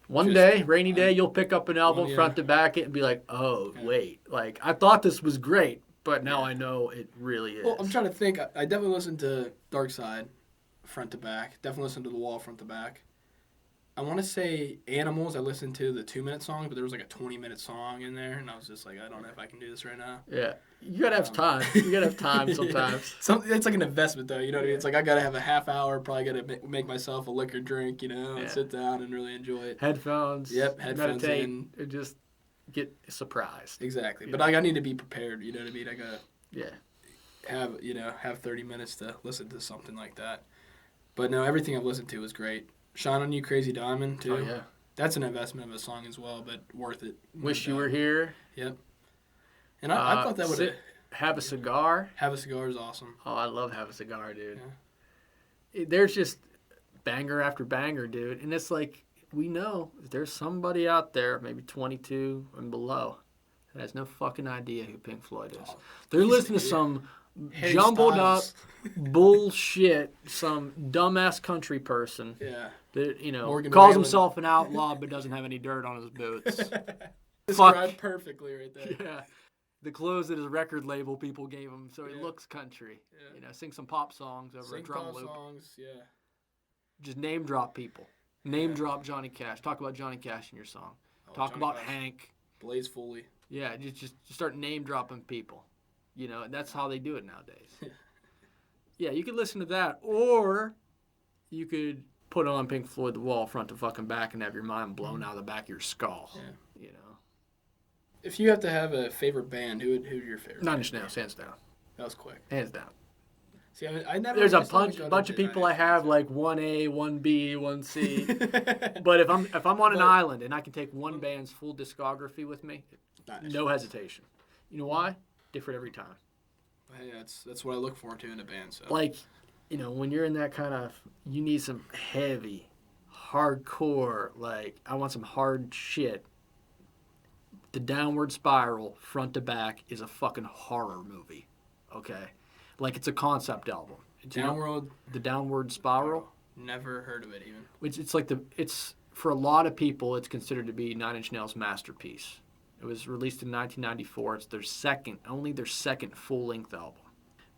One Just- day, rainy day, you'll pick up an album yeah. front to back it and be like, oh, Yeah. wait. Like, I thought this was great, but now I know it really is. well, I'm trying to think. I definitely listened to Dark Side front to back. Definitely listened to The Wall front to back. I want to say Animals. I listened to the 2-minute song, but there was like a 20-minute song in there, and I was just like, I don't know if I can do this right now. Yeah. You gotta have time. You gotta have time sometimes. It's like an investment, though. You know what I mean? It's like I gotta have a half hour. Probably gotta make myself a liquor drink, Yeah. and sit down and really enjoy it. Headphones. Yep, headphones meditate, in. and just get surprised. Exactly. Yeah. But I need to be prepared. You know what I mean? I gotta Yeah. have 30 minutes to listen to something like that. But no, everything I've listened to was great. Shine on You, Crazy Diamond too. Oh, yeah. That's an investment of a song as well, but worth it. Wish No You Were doubt. Here. Yep. And I thought that would Have a Cigar. Have a Cigar is awesome. Oh, I love Have a Cigar, dude. There's just banger after banger, dude. And it's like, we know there's somebody out there, maybe 22 and below, that has no fucking idea who Pink Floyd is. Oh, They're he's- listening to yeah. some Harry jumbled up Styles. bullshit, some dumbass country person Yeah. that, Morgan calls Wallen. himself an outlaw but doesn't have any dirt on his boots. Described perfectly right there. Yeah. The clothes that his record label people gave him, so he Yeah. looks country. Yeah. Sing some pop songs over a Sing drum pop loop. songs, yeah. Just name drop people. Name drop Johnny Cash. Talk about Johnny Cash in your song. Talk Johnny about Cash. Hank. Blaze Foley. Yeah, just start name dropping people. And that's how they do it nowadays. Yeah, you could listen to that, or you could put on Pink Floyd The Wall front to fucking back and have your mind blown out of the back of your skull. Yeah. If you have to have a favorite band, who's your favorite? Nine band? Inch Nails, hands down. That was quick. Hands down. See, I never. There's a I still haven't got bunch of into people I Nine have like 1A, 1B, 1C. Inch. But if I'm on an But- island and I can take one band's full discography with me, Nine Inch no Nails. hesitation. You know why? Different every time. Hey, that's what I look forward to in a band. So Like, when you're in that kind of, you need some heavy, hardcore, like, I want some hard shit. The Downward Spiral, front to back, is a fucking horror movie. Okay? Like, it's a concept album. Do you know Downworld. The Downward Spiral? Never heard of it even. Which it's for a lot of people, it's considered to be Nine Inch Nails' masterpiece. It was released in 1994. It's their second full-length album.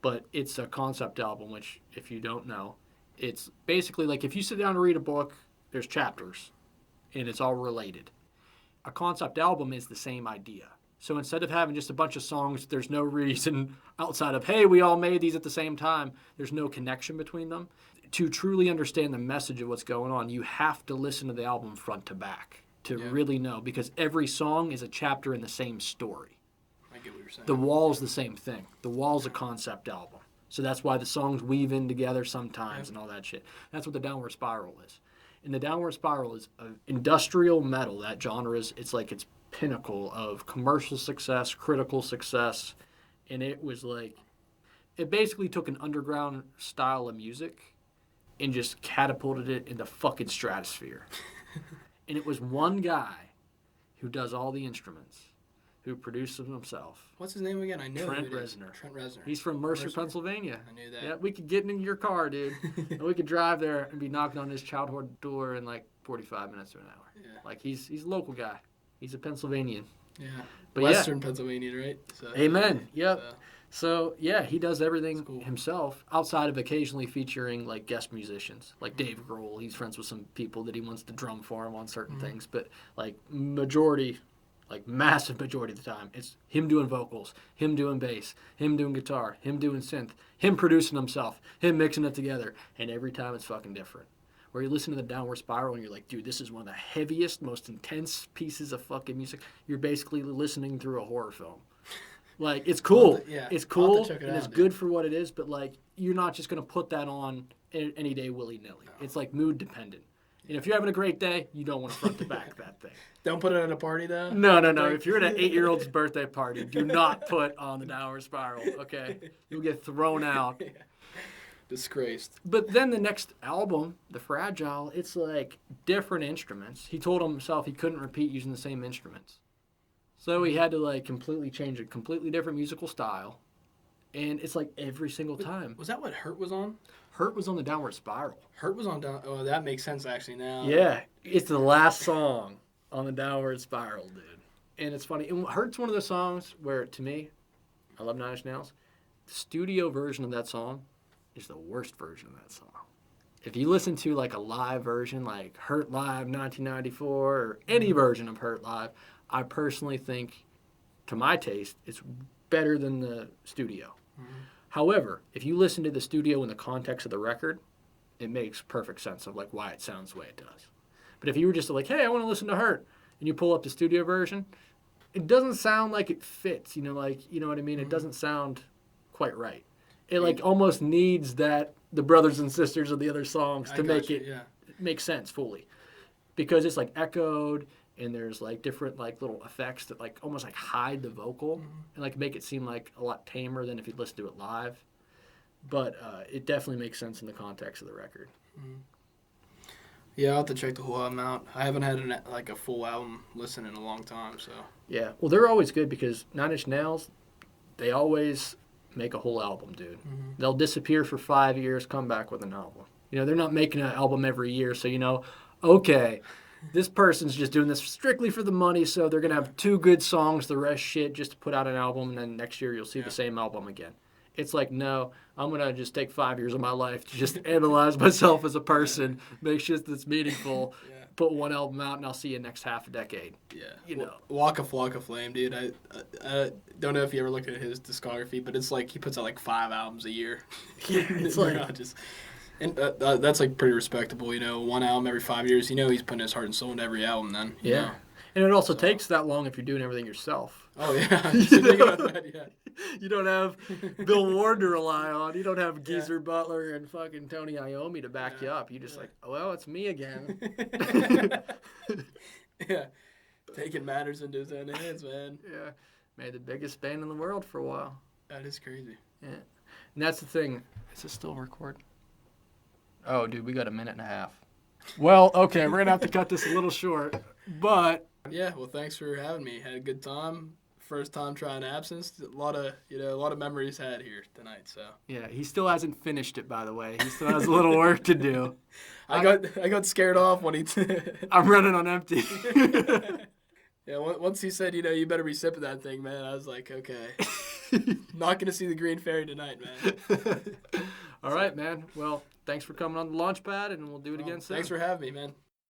But it's a concept album, which, if you don't know, it's basically like if you sit down to read a book, there's chapters, and it's all related. A concept album is the same idea. So instead of having just a bunch of songs, there's no reason outside of, hey, we all made these at the same time. There's no connection between them. To truly understand the message of what's going on, you have to listen to the album front to back to really know, because every song is a chapter in the same story. I get what you're saying. The Wall's the same thing. The Wall's a concept album. So that's why the songs weave in together sometimes and all that shit. That's what the Downward Spiral is. And the Downward Spiral is industrial metal. That genre it's like its pinnacle of commercial success, critical success. And it was like, it basically took an underground style of music and just catapulted it into fucking stratosphere. And it was one guy who does all the instruments, who produced them himself. What's his name again? I know Trent who it is. Reznor. Trent Reznor. He's from Mercer, Pennsylvania. I knew that. Yeah, we could get in your car, dude. And we could drive there and be knocking on his childhood door in like 45 minutes to an hour. Yeah. Like he's a local guy. He's a Pennsylvanian. Yeah. But Western Pennsylvania, right? So, Amen. Yep. so- So yeah, he does everything That's cool. himself outside of occasionally featuring like guest musicians, like Dave Grohl. He's friends with some people that he wants to drum for him on certain things, but like majority, like massive majority of the time, it's him doing vocals, him doing bass, him doing guitar, him doing synth, him producing himself, him mixing it together, and every time it's fucking different. Where you listen to the Downward Spiral and you're like, dude, this is one of the heaviest, most intense pieces of fucking music. You're basically listening through a horror film. Like, it's cool. I'll have to- yeah, It's I'll have to cool, check it and it's out, dude. good for what it is, but, like, you're not just going to put that on any day willy-nilly. It's, like, mood dependent. And if you're having a great day, you don't want to front to back that thing. Don't put it at a party, though. No. Like- If you're at an 8-year-old's birthday party, do not put on the Downward Spiral, okay? You'll get thrown out. Disgraced. But then the next album, The Fragile, it's, like, different instruments. He told himself he couldn't repeat using the same instruments. So he had to, like, completely change a completely different musical style. And it's, like, every single time. Was that what Hurt was on? Hurt was on the Downward Spiral. Hurt was on down. Oh, that makes sense actually now. Yeah, it's the last song on the Downward Spiral, dude. And it's funny. And Hurt's one of those songs where, to me, I love Nine Inch Nails. The studio version of that song is the worst version of that song. If you listen to, like, a live version, like Hurt Live 1994, or any version of Hurt Live, I personally think, to my taste, it's better than the studio. However, if you listen to the studio in the context of the record, it makes perfect sense of like why it sounds the way it does. But if you were just like, hey, I want to listen to Hurt, and you pull up the studio version, it doesn't sound like it fits. You know what I mean? It doesn't sound quite right. It like almost needs that the brothers and sisters of the other songs I to make gotcha, it Yeah. make sense fully, because it's like echoed. And there's like different like little effects that like almost like hide the vocal and like make it seem like a lot tamer than if you listen to it live. But it definitely makes sense in the context of the record. Yeah, I'll have to check the whole album out. I haven't had a full album listen in a long time, so. Yeah, well, they're always good because Nine Inch Nails, they always make a whole album, dude. They'll disappear for 5 years, come back with an album. You know, they're not making an album every year, so you know, okay, this person's just doing this strictly for the money, so they're going to have 2 good songs, the rest shit, just to put out an album, and then next year you'll see the same album again. It's like, no, I'm going to just take 5 years of my life to just analyze myself as a person, make shit that's meaningful, put one album out, and I'll see you next half a decade. Yeah. You know. Waka Flocka Flame, dude. I don't know if you ever looked at his discography, but it's like he puts out like 5 albums a year. Yeah, it's They're like... not just. And that's like pretty respectable, you know. 1 album every 5 years, you know, he's putting his heart and soul into every album. Then, you Yeah. know. And it also takes that long if you're doing everything yourself. Oh yeah, so think about that. Yeah. You don't have Bill Ward to rely on. You don't have Geezer Butler and fucking Tony Iommi to back you up. You just like, oh, well, it's me again. Yeah, taking matters into his own hands, man. Yeah. Made the biggest band in the world for a while. That is crazy. Yeah. And that's the thing. Is it still recording? Oh, dude, we got a minute and a half. Well, okay, we're going to have to cut this a little short. But Yeah, well, thanks for having me. Had a good time. First time trying Absence. A lot of memories had here tonight. So yeah, he still hasn't finished it, by the way. He still has a little work to do. I got scared off when he. I'm running on empty. Yeah, once he said, you better be sipping that thing, man. I was like, okay, not gonna see the Green Fairy tonight, man. All right, man. Well, thanks for coming on the Launchpad, and we'll do it again soon. Thanks for having me, man.